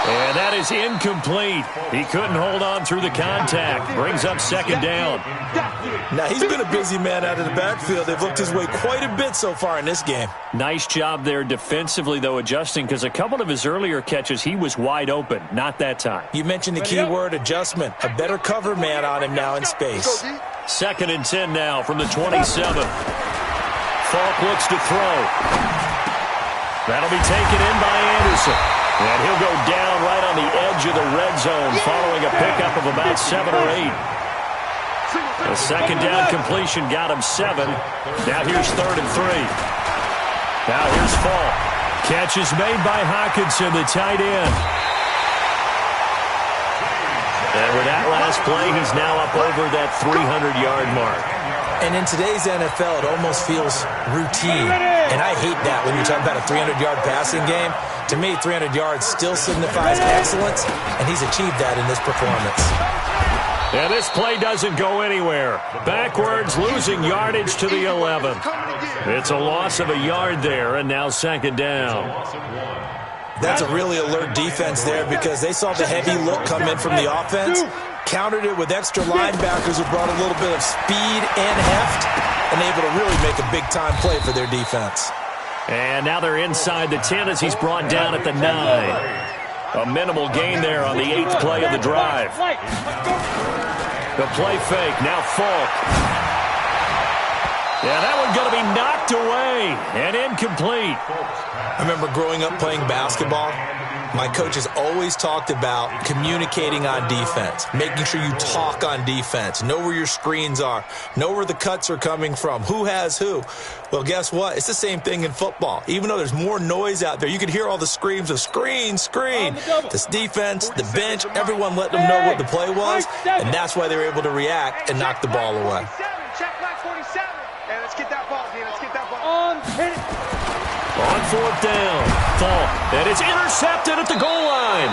And that is incomplete. He couldn't hold on through the contact. Brings up second down. Now, he's been a busy man out of the backfield. They've looked his way quite a bit so far in this game. Nice job there defensively, though, adjusting, because a couple of his earlier catches, he was wide open. Not that time. You mentioned the key word, adjustment. A better cover man on him now in space. Second and 10 now from the 27. Falk looks to throw. That'll be taken in by Anderson. And he'll go down right on the edge of the red zone following a pickup of about 7 or 8. A second down completion got him 7. Now here's 3rd and 3. Now here's Falk. Catch is made by Hawkinson, the tight end. And with that last play, he's now up over that 300-yard mark. And in today's NFL, it almost feels routine. And I hate that when you're talking about a 300-yard passing game. To me, 300 yards still signifies excellence, and he's achieved that in this performance. And this play doesn't go anywhere. Backwards, losing yardage to the 11. It's a loss of a yard there, and now 2nd down. That's a really alert defense there because they saw the heavy look come in from the offense, countered it with extra linebackers who brought a little bit of speed and heft, and able to really make a big-time play for their defense. And now they're inside the 10 as he's brought down at the 9. A minimal gain there on the 8th play of the drive. The play fake, now Falk. Yeah, that one's going to be knocked away and incomplete. I remember growing up playing basketball. My coaches always talked about communicating on defense, making sure you talk on defense, know where your screens are, know where the cuts are coming from, who has who. Well, guess what? It's the same thing in football. Even though there's more noise out there, you can hear all the screams of screen, screen. This defense, the bench, everyone let them know what the play was, and that's why they were able to react and knock the ball away. Check back 47. And let's get that ball, Dean. Let's get that ball. Hit it. On 4th down, Falk, and it's intercepted at the goal line.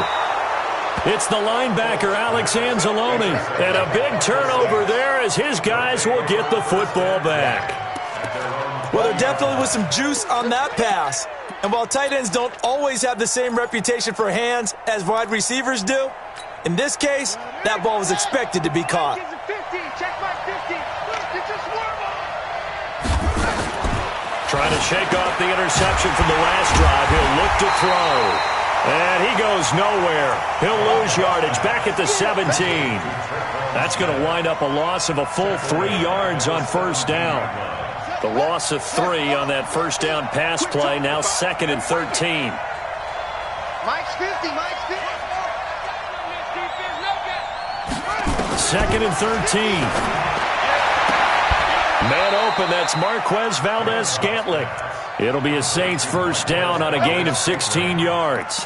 It's the linebacker, Alex Anzalone, and a big turnover there as his guys will get the football back. Well, there definitely was some juice on that pass. And while tight ends don't always have the same reputation for hands as wide receivers do, in this case, that ball was expected to be caught. Trying to shake off the interception from the last drive. He'll look to throw. And he goes nowhere. He'll lose yardage back at the 17. That's going to wind up a loss of a full 3 yards on 1st down. The loss of 3 on that 1st down pass play. Now 2nd and 13. Mike's 50. 2nd and 13. Man open, that's Marquez Valdez-Scantling. It'll be a Saints 1st down on a gain of 16 yards.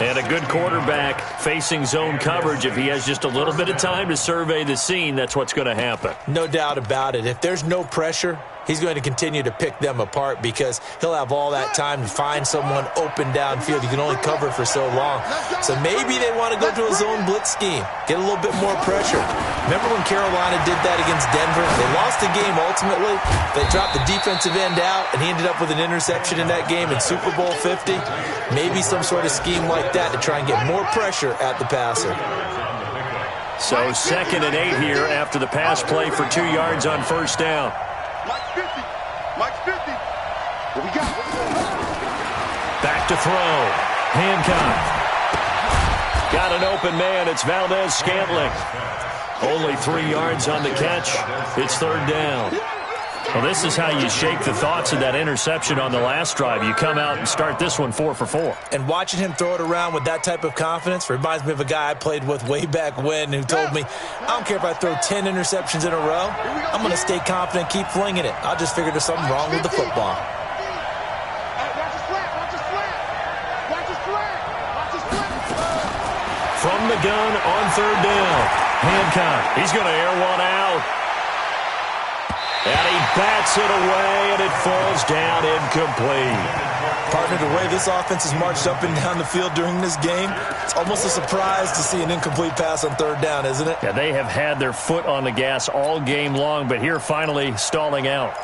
And a good quarterback facing zone coverage. If he has just a little bit of time to survey the scene, that's what's going to happen. No doubt about it. If there's no pressure, he's going to continue to pick them apart because he'll have all that time to find someone open downfield. You can only cover for so long. So maybe they want to go to a zone blitz scheme, get a little bit more pressure. Remember when Carolina did that against Denver? They lost the game ultimately. They dropped the defensive end out, and he ended up with an interception in that game in Super Bowl 50. Maybe some sort of scheme like that to try and get more pressure at the passer. So 2nd and 8 here after the pass play for 2 yards on 1st down. Mike's 50. What we got? Back to throw. Hancock. Got an open man. It's Valdez-Scantling. Only 3 yards on the catch. It's 3rd down. Well, this is how you shake the thoughts of that interception on the last drive. You come out and start this one 4 for 4. And watching him throw it around with that type of confidence reminds me of a guy I played with way back when who told me, I don't care if I throw 10 interceptions in a row. I'm going to stay confident, keep flinging it. I'll just figure there's something wrong with the football. From the gun on 3rd down. Hancock, he's going to air one out. And he bats it away, and it falls down incomplete. Partner, the way this offense has marched up and down the field during this game, it's almost a surprise to see an incomplete pass on 3rd down, isn't it? Yeah, they have had their foot on the gas all game long, but here finally stalling out.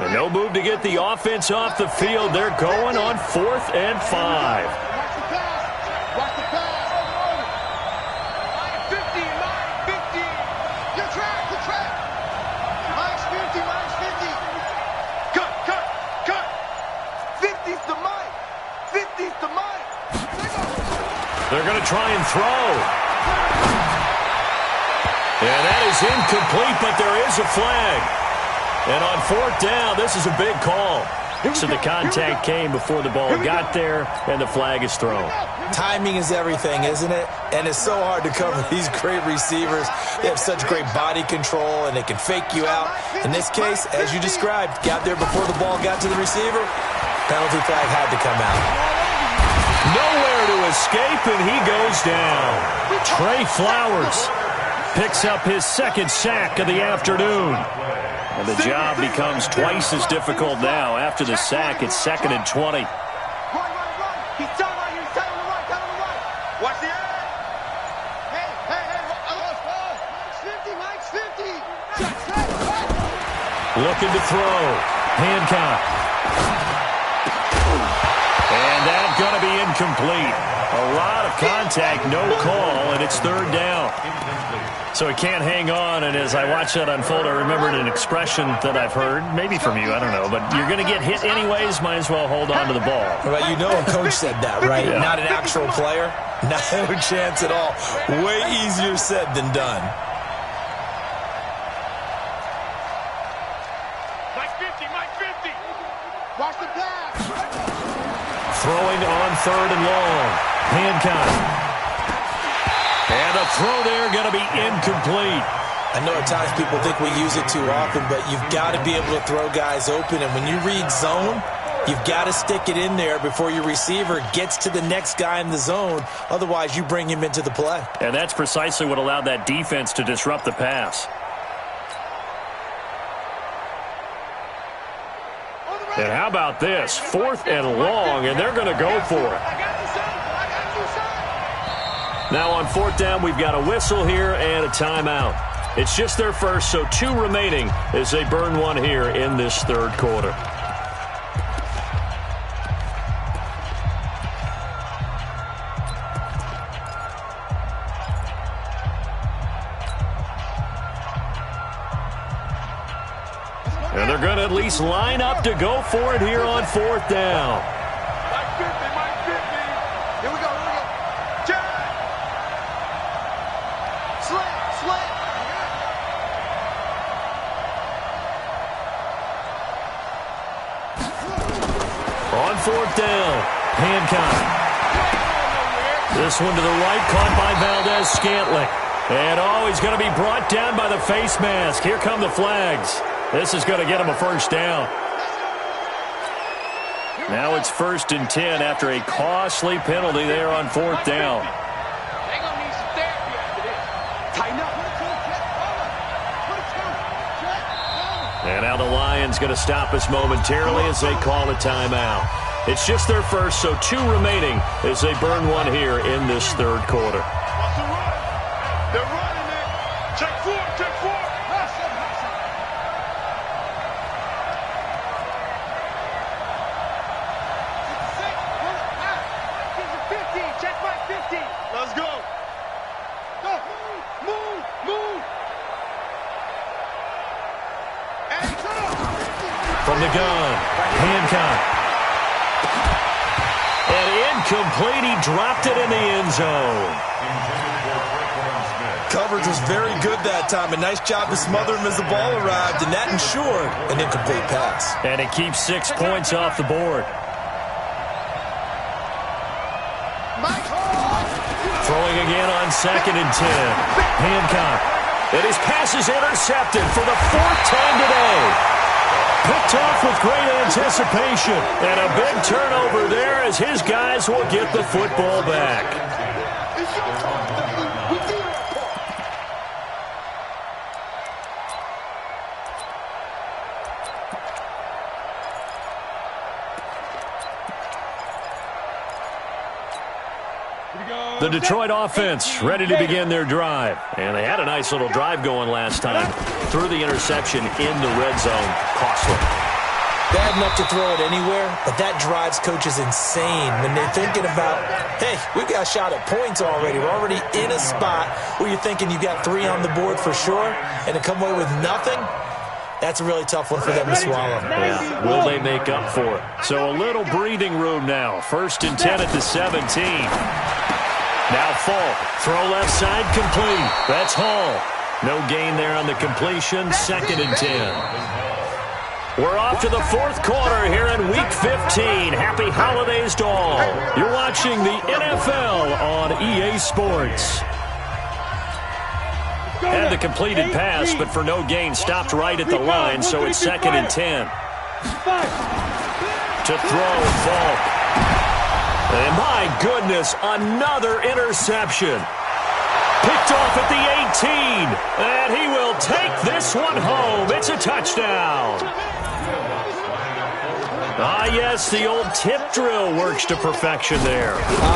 And no move to get the offense off the field. They're going on 4th and 5. They're going to try and throw. And that is incomplete, but there is a flag. And on 4th down, this is a big call. So the contact came before the ball got there, and the flag is thrown. Timing is everything, isn't it? And it's so hard to cover these great receivers. They have such great body control, and they can fake you out. In this case, as you described, got there before the ball got to the receiver. Penalty flag had to come out. Nowhere to escape, and he goes down. Trey Flowers picks up his second sack of the afternoon. And the job becomes twice as difficult now. After the sack, it's 2nd and 20. Right. He's down right here. He's down on the right. Watch the end. Hey. Mike's 50. Looking to throw. Hancock. And that's going to be incomplete. A lot of contact, no call, and it's 3rd down. So he can't hang on, and as I watch that unfold, I remembered an expression that I've heard, maybe from you, I don't know, but you're going to get hit anyways, might as well hold on to the ball. Well, you know a coach said that, right? Yeah. Not an actual player. No chance at all. Way easier said than done. Mike 50. Watch the pass. Throwing on 3rd and long. Hancock. And a throw there going to be incomplete. I know at times people think we use it too often, but you've got to be able to throw guys open. And when you read zone, you've got to stick it in there before your receiver gets to the next guy in the zone. Otherwise, you bring him into the play. And that's precisely what allowed that defense to disrupt the pass. And how about this? 4th and long, and they're going to go for it. Now on 4th down, we've got a whistle here and a timeout. It's just their first, so 2 remaining as they burn one here in this 3rd quarter. And they're going to at least line up to go for it here on 4th down. Mike 50. Here we go. Jab. Slant. On 4th down, Hancock. This one to the right, caught by Valdez-Scantling. And he's going to be brought down by the face mask. Here come the flags. This is going to get him a 1st down. Now it's 1st and 10 after a costly penalty there on 4th down. They're going to need some therapy after this. Tighten up. And now the Lions going to stop us momentarily as they call a timeout. It's just their first, so 2 remaining as they burn one here in this 3rd quarter. Watch the run. They're running it. Check 4. Check Mike 50. Let's go. Move. And From the gun, Hancock. And incomplete, he dropped it in the end zone. Coverage was very good that time. A nice job to smother him as the ball arrived, and that ensured an incomplete pass. And it keeps 6 points off the board. Throwing again on 2nd and 10. Hancock. And his pass is intercepted for the 4th time today. Picked off with great anticipation. And a big turnover there as his guys will get the football back. The Detroit offense ready to begin their drive. And they had a nice little drive going last time. Threw the interception in the red zone. Costly. Bad enough to throw it anywhere, but that drives coaches insane when they're thinking about, hey, we've got a shot at points already. We're already in a spot where you're thinking you got 3 on the board for sure, and to come away with nothing, that's a really tough one for them to swallow. Yeah. Will they make up for it? So a little breathing room now. 1st and 10 at the 17. Now Falk, throw left side complete. That's Hall. No gain there on the completion. 2nd and 10. We're off to the 4th quarter here in Week 15. Happy holidays to all. You're watching the NFL on EA Sports. And the completed pass, but for no gain, stopped right at the line, so it's 2nd and 10. To throw, Falk. And my goodness, another interception. Picked off at the 18, and he will take this one home. It's a touchdown. Yes, the old tip drill works to perfection there.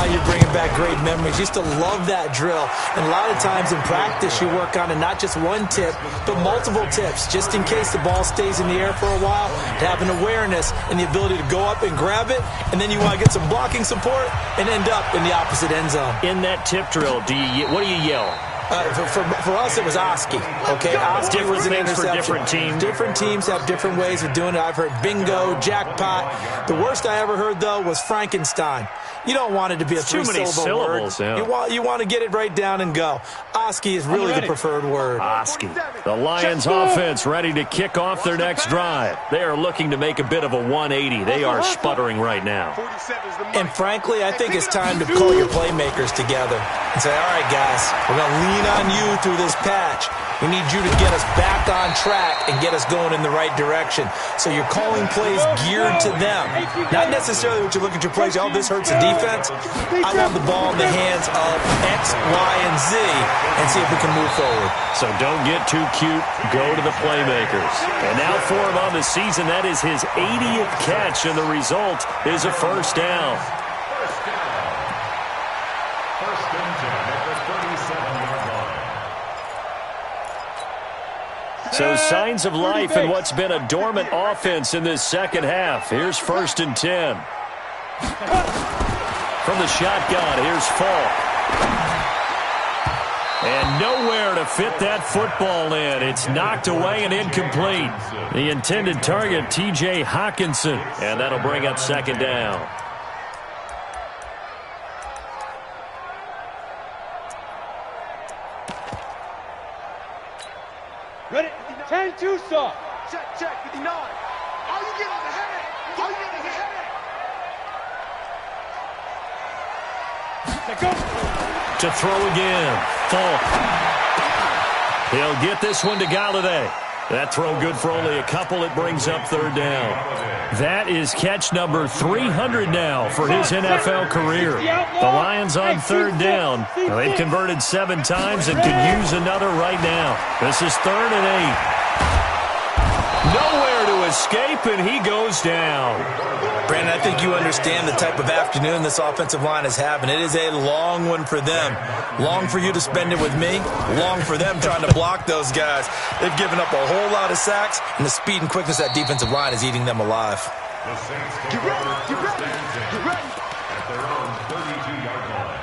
You're bringing back great memories. Used to love that drill. And a lot of times in practice, you work on it, not just one tip, but multiple tips, just in case the ball stays in the air for a while, to have an awareness and the ability to go up and grab it, and then you want to get some blocking support and end up in the opposite end zone. In that tip drill, what do you yell? For us, it was Oski. Okay, Oski was an interception. For different teams. Different teams have different ways of doing it. I've heard bingo, jackpot. The worst I ever heard, though, was Frankenstein. You don't want it to be a three-syllable word. Yeah. You want to get it right down and go. Oski is really the preferred word. Oski. The Lions offense ready to kick off their next drive. They are looking to make a bit of a 180. They are sputtering right now. And frankly, I think it's time to call your playmakers together and say, all right, guys, we're going to lean on you through this patch. We need you to get us back on track and get us going in the right direction. So you're calling plays geared to them. Not necessarily what you look at your plays, oh, this hurts the defense. I want the ball in the hands of X, Y, and Z and see if we can move forward. So don't get too cute. Go to the playmakers. And now for him on the season, that is his 80th catch, and the result is a first down. First and 10 at the 37-yard line. So signs of life in what's been a dormant offense in this second half. Here's 1st and 10. From the shotgun, here's Falk. And nowhere to fit that football in. It's knocked away and incomplete. The intended target, T.J. Hawkinson. And that'll bring up 2nd down. Ready? 10-2 soft. Check, 59. All you get is a headache. All you get is a headache. Go. To throw again. Falk. He'll get this one to Galladay. That throw good for only a couple. It brings up 3rd down. That is catch number 300 now for his NFL career. The Lions on 3rd down. They've converted 7 times and could use another right now. This is 3rd and 8. Nowhere to escape, and he goes down. Brandon, I think you understand the type of afternoon this offensive line is having. It is a long one for them. Long for you to spend it with me. Long for them trying to block those guys. They've given up a whole lot of sacks, and the speed and quickness of that defensive line is eating them alive. The Saints get ready at their own 32-yard line.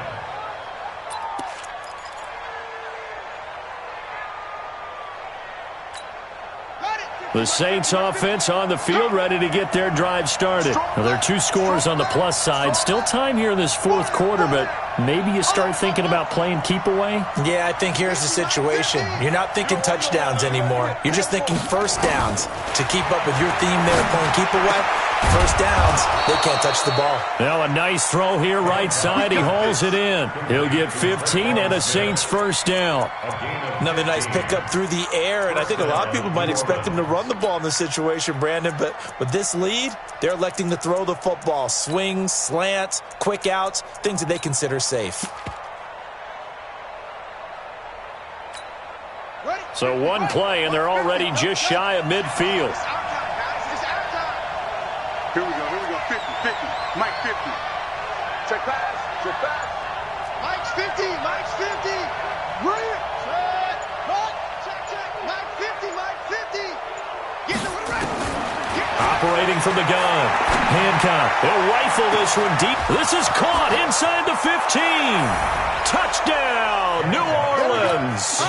The Saints offense on the field, ready to get their drive started. Now, there are 2 scores on the plus side. Still time here in this 4th quarter, but maybe you start thinking about playing keep away? Yeah, I think here's the situation. You're not thinking touchdowns anymore. You're just thinking first downs. To keep up with your theme there, playing keep away, first downs, they can't touch the ball. Now a nice throw here, right side. He hauls it in. He'll get 15 and a Saints first down. Another nice pickup through the air, and I think a lot of people might expect him to run the ball in this situation, Brandon, but with this lead, they're electing to throw the football. Swings, slants, quick outs, things that they consider safe. So one play, and they're already just shy of midfield. Here we go, 50, Mike 50. Check pass. Mike's 50, Brilliant. Check, Mike 50. Get the right. Operating from the gun. Hancock. He'll rifle this one deep. This is caught inside the 15. Touchdown, New Orleans.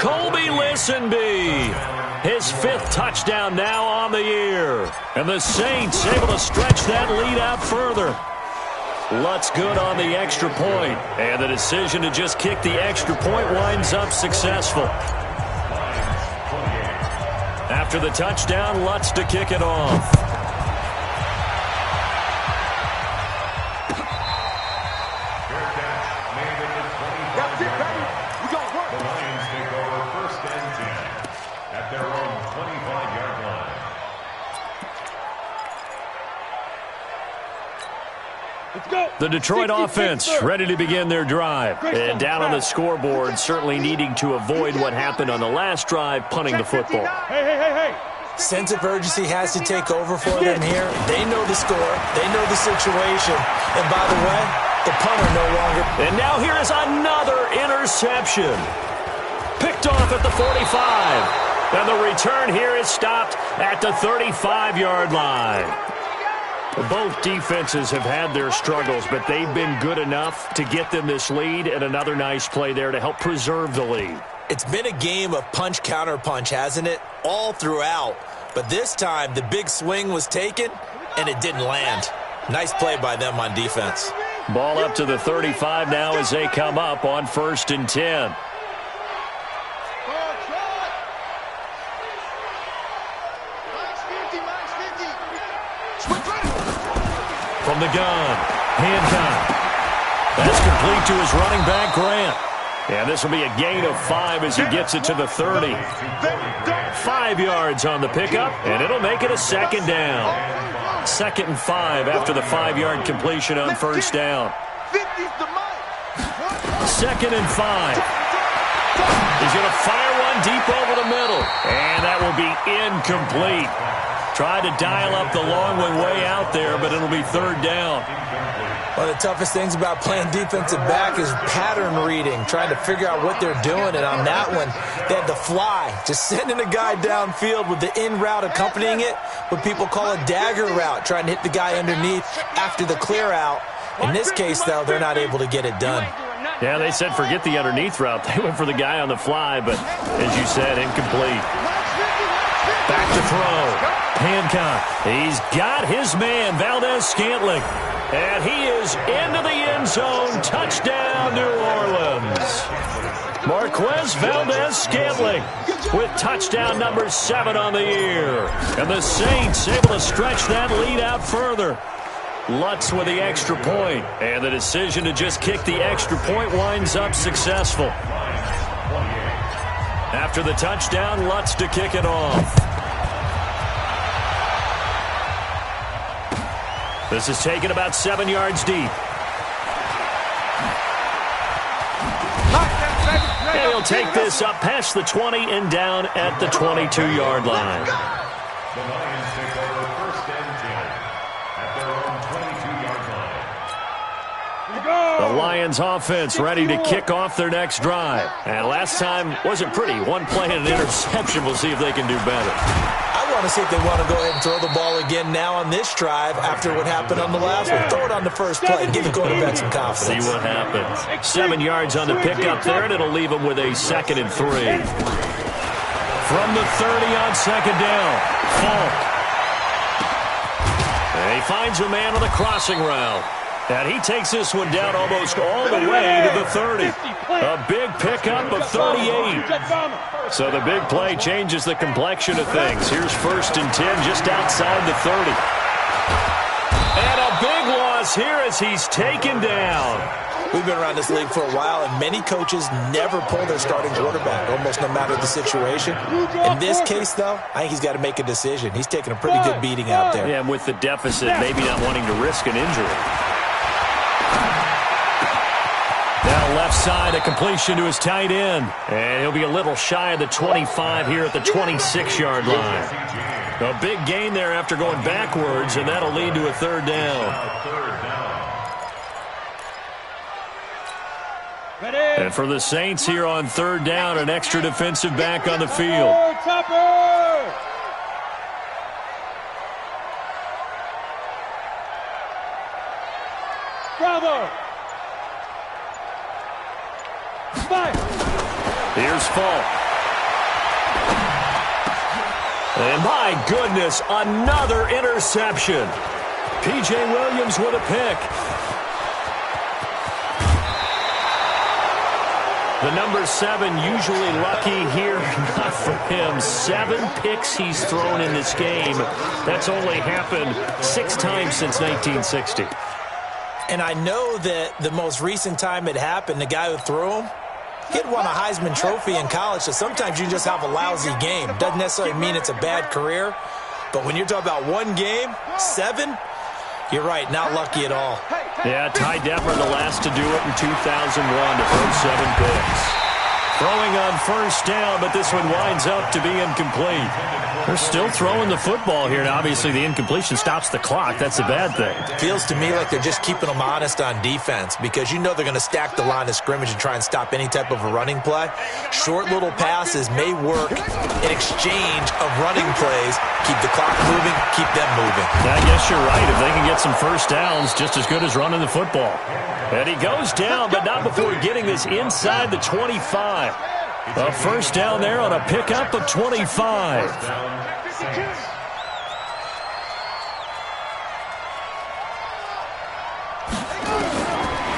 Colby Listenby. His 5th touchdown now on the year. And the Saints able to stretch that lead out further. Lutz good on the extra point. And the decision to just kick the extra point winds up successful. After the touchdown, Lutz to kick it off. That's it, baby. We gonna work. The Lions take over 1st and 10 at their own 25-yard line. Let's go. The Detroit 66ers. offense ready to begin their drive. And down on the scoreboard, certainly needing to avoid what happened on the last drive, punting the football. Hey. Sense of urgency has to take over for them here. They know the score. They know the situation. And by the way, the punter no longer. And now here is another interception. Picked off at the 45. And the return here is stopped at the 35-yard line. Both defenses have had their struggles, but they've been good enough to get them this lead, and another nice play there to help preserve the lead. It's been a game of punch-counter-punch, hasn't it? All throughout. But this time, the big swing was taken, and it didn't land. Nice play by them on defense. Ball up to the 35 now as they come up on 1st and 10. From the gun, Hancock. That's complete to his running back, Grant. And this will be a gain of 5 as he gets it to the 30. 5 yards on the pickup, and it'll make it a 2nd down. 2nd and 5 after the 5-yard completion on 1st down. 2nd and 5. He's going to fire one deep over the middle, and that will be incomplete. Tried to dial up the long one way out there, but it'll be 3rd down. One of the toughest things about playing defensive back is pattern reading, trying to figure out what they're doing. And on that one, they had to fly, just sending a guy downfield with the in route accompanying it, what people call a dagger route, trying to hit the guy underneath after the clear out. In this case, though, they're not able to get it done. Yeah, they said forget the underneath route. They went for the guy on the fly, but as you said, incomplete. Back to throw. Hancock. He's got his man, Valdez-Scantling. And he is into the end zone. Touchdown, New Orleans. Marquez Valdez-Scantling with touchdown number 7 on the year. And the Saints able to stretch that lead out further. Lutz with the extra point. And the decision to just kick the extra point winds up successful. After the touchdown, Lutz to kick it off. This is taken about 7 yards deep. And he'll take this up past the 20 and down at the 22-yard line. The Lions take over 1st and 10 at their own 22-yard line. The Lions offense ready to kick off their next drive. And last time wasn't pretty. One play and an interception. We'll see if they can do better. I want to see if they want to go ahead and throw the ball again now on this drive after what happened on the last one. Throw it on the first play and give the quarterback some confidence. See what happens. 7 yards on the pickup there, and it'll leave him with a 2nd and 3. From the 30 on 2nd down, Falk. And he finds a man on the crossing route. And he takes this one down almost all the way to the 30. A big pickup of 38. So the big play changes the complexion of things. Here's 1st and 10 just outside the 30. And a big loss here as he's taken down. We've been around this league for a while, and many coaches never pull their starting quarterback, almost no matter the situation. In this case, though, I think he's got to make a decision. He's taking a pretty good beating out there. Yeah, and with the deficit, maybe not wanting to risk an injury. Now left side, a completion to his tight end. And he'll be a little shy of the 25 here at the 26-yard line. A big gain there after going backwards, and that'll lead to a 3rd down. And for the Saints here on 3rd down, an extra defensive back on the field. Bravo! Here's Falk. And my goodness, another interception. P.J. Williams with a pick. The number 7 usually lucky here, not for him. 7 picks he's thrown in this game. That's only happened 6 times since 1960. And I know that the most recent time it happened, the guy who threw him, he had won a Heisman Trophy in college, so sometimes you just have a lousy game. Doesn't necessarily mean it's a bad career, but when you're talking about one game, 7, you're right, not lucky at all. Yeah, Ty Detmer, the last to do it in 2001 to throw 7 picks. Throwing on first down, but this one winds up to be incomplete. They're still throwing the football here, and obviously the incompletion stops the clock. That's a bad thing. Feels to me like they're just keeping them honest on defense because you know they're going to stack the line of scrimmage and try and stop any type of a running play. Short little passes may work in exchange of running plays. Keep the clock moving, keep them moving. I guess you're right. If they can get some first downs, just as good as running the football. And he goes down, but not before getting this inside the 25. A first down there on a pickup of 25.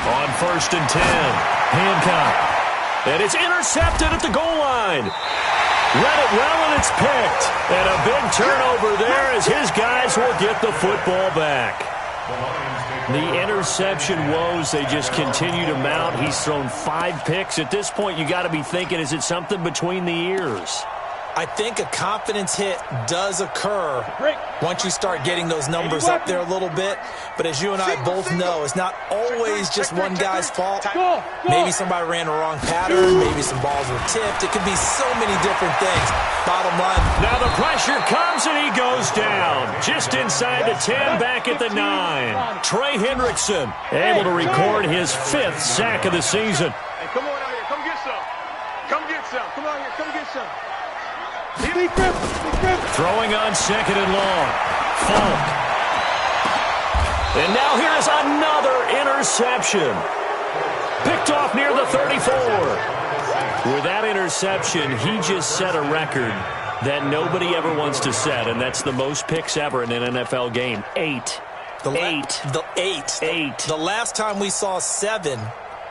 On first and 10, Hancock. And it's intercepted at the goal line. Read it well, and it's picked. And a big turnover there as his guys will get the football back. The interception woes, they just continue to mount. He's thrown 5 picks. At this point, you got to be thinking, is it something between the ears? I think a confidence hit does occur once you start getting those numbers up there a little bit. But as you and I both know, it's not always just one guy's fault. Maybe somebody ran a wrong pattern. Maybe some balls were tipped. It could be so many different things. Bottom line. Now the pressure comes and he goes down. Just inside the 10, back at the 9. Trey Hendrickson able to record his 5th sack of the season. Hey, come on out here. Come get some. Come get some. Come out here. Come get some. Throwing on second and long. Falk. And now here's another interception. Picked off near the 34. With that interception, he just set a record that nobody ever wants to set, and that's the most picks ever in an NFL game. 8. The last time we saw 7,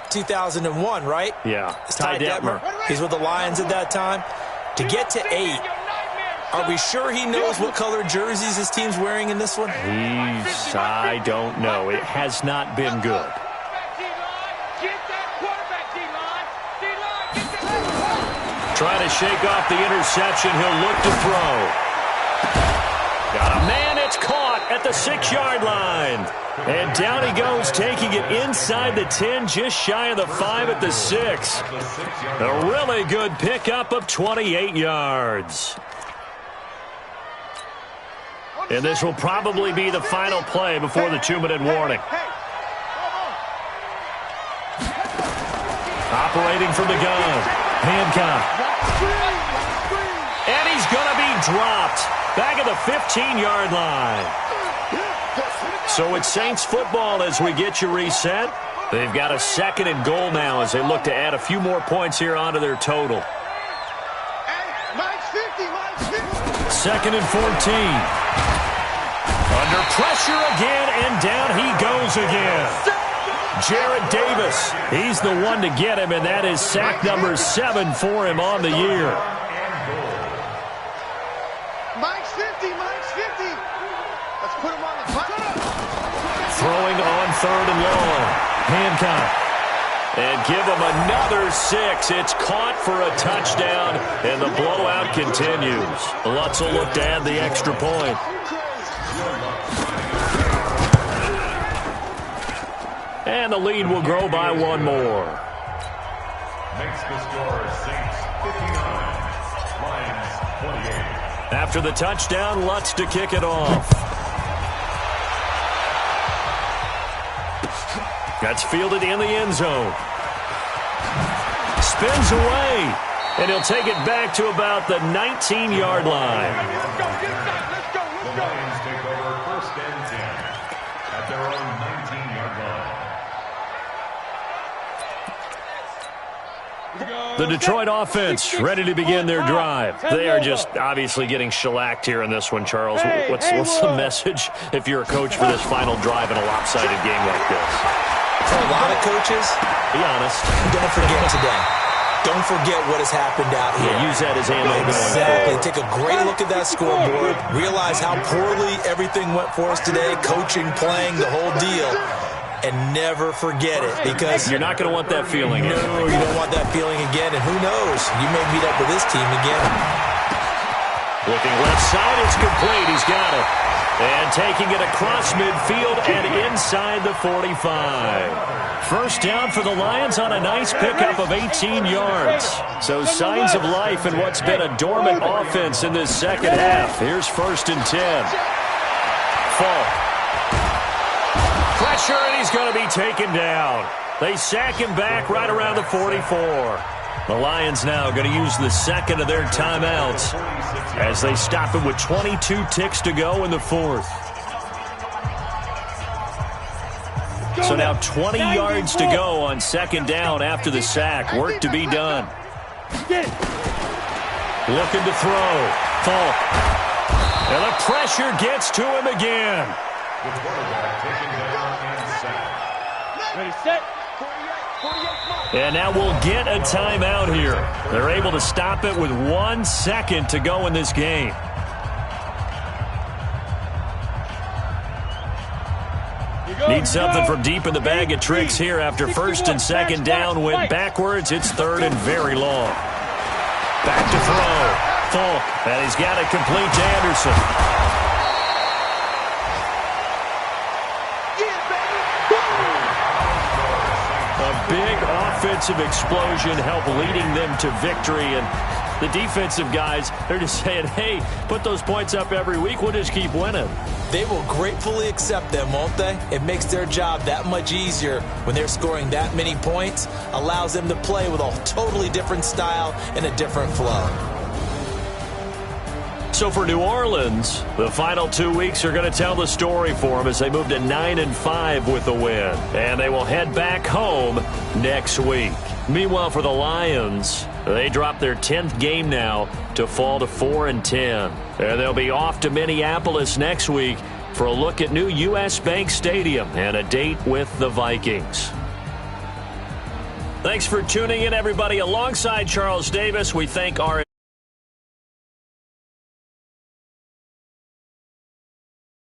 2001, right? Yeah. It's Ty Detmer. He's with the Lions at that time. To get to 8, are we sure he knows what color jerseys his team's wearing in this one? I don't know. It has not been good. Trying to shake off the interception. He'll look to throw. Got a man. It's caught at the 6-yard line. And down he goes, taking it inside the 10, just shy of the 5 at the 6. A really good pickup of 28 yards. And this will probably be the final play before the 2-minute warning. Operating from the gun, Hancock. And he's going to be dropped back at the 15-yard line. So it's Saints football as we get you reset. They've got a 2nd and goal now as they look to add a few more points here onto their total. 2nd and 14. Under pressure again, and down he goes again. Jarrett Davis, he's the one to get him, and that is sack number 7 for him on the year. Mike's 50. Let's put him on the clock. Throwing on 3rd and long. Hancock. And give him another 6. It's caught for a touchdown, and the blowout continues. Lutz will look to add the extra point. And the lead will grow by 1 more. Makes the score Saints 59, Lions 28. After the touchdown, Lutz to kick it off. That's fielded in the end zone. Spins away, and he'll take it back to about the 19-yard line. The Lions take over 1st and 10 at their own 19-yard line. The Detroit offense ready to begin their drive. They are just obviously getting shellacked here in this one, Charles. What's the message if you're a coach for this final drive in a lopsided game like this? For a lot of coaches, be honest, don't forget today. don't forget what has happened out here. Yeah, use that as ammo going Exactly. forward. Take a great look at that scoreboard. Realize how poorly everything went for us today, coaching, playing, the whole deal. And never forget it, because you're not going to want that feeling. No, you don't want that feeling again. And who knows? You may meet up with this team again. Looking left side, it's complete. He's got it. And taking it across midfield and inside the 45. First down for the Lions on a nice pickup of 18 yards. So signs of life in what's been a dormant offense in this second half. Here's 1st and 10. Falk. Pressure, and he's going to be taken down. They sack him back right around the 44. The Lions now going to use the second of their timeouts as they stop him with 22 ticks to go in the 4th. So now 20 yards to go on 2nd down after the sack. Work to be done. Looking to throw. Falk. And the pressure gets to him again. The quarterback taken down and sacked. Ready, set. And now we'll get a timeout here. They're able to stop it with 1 second to go in this game. Need something from deep in the bag of tricks here after 1st and 2nd down. Went backwards. It's 3rd and very long. Back to throw. Falk. And he's got it complete to Anderson. Big offensive explosion helped leading them to victory. And the defensive guys, they're just saying, hey, put those points up every week. We'll just keep winning. They will gratefully accept them, won't they? It makes their job that much easier when they're scoring that many points. Allows them to play with a totally different style and a different flow. So for New Orleans, the final 2 weeks are going to tell the story for them as they move to 9-5 with the win. And they will head back home next week. Meanwhile, for the Lions, they drop their 10th game now to fall to 4-10. And they'll be off to Minneapolis next week for a look at new U.S. Bank Stadium and a date with the Vikings. Thanks for tuning in, everybody. Alongside Charles Davis, we thank our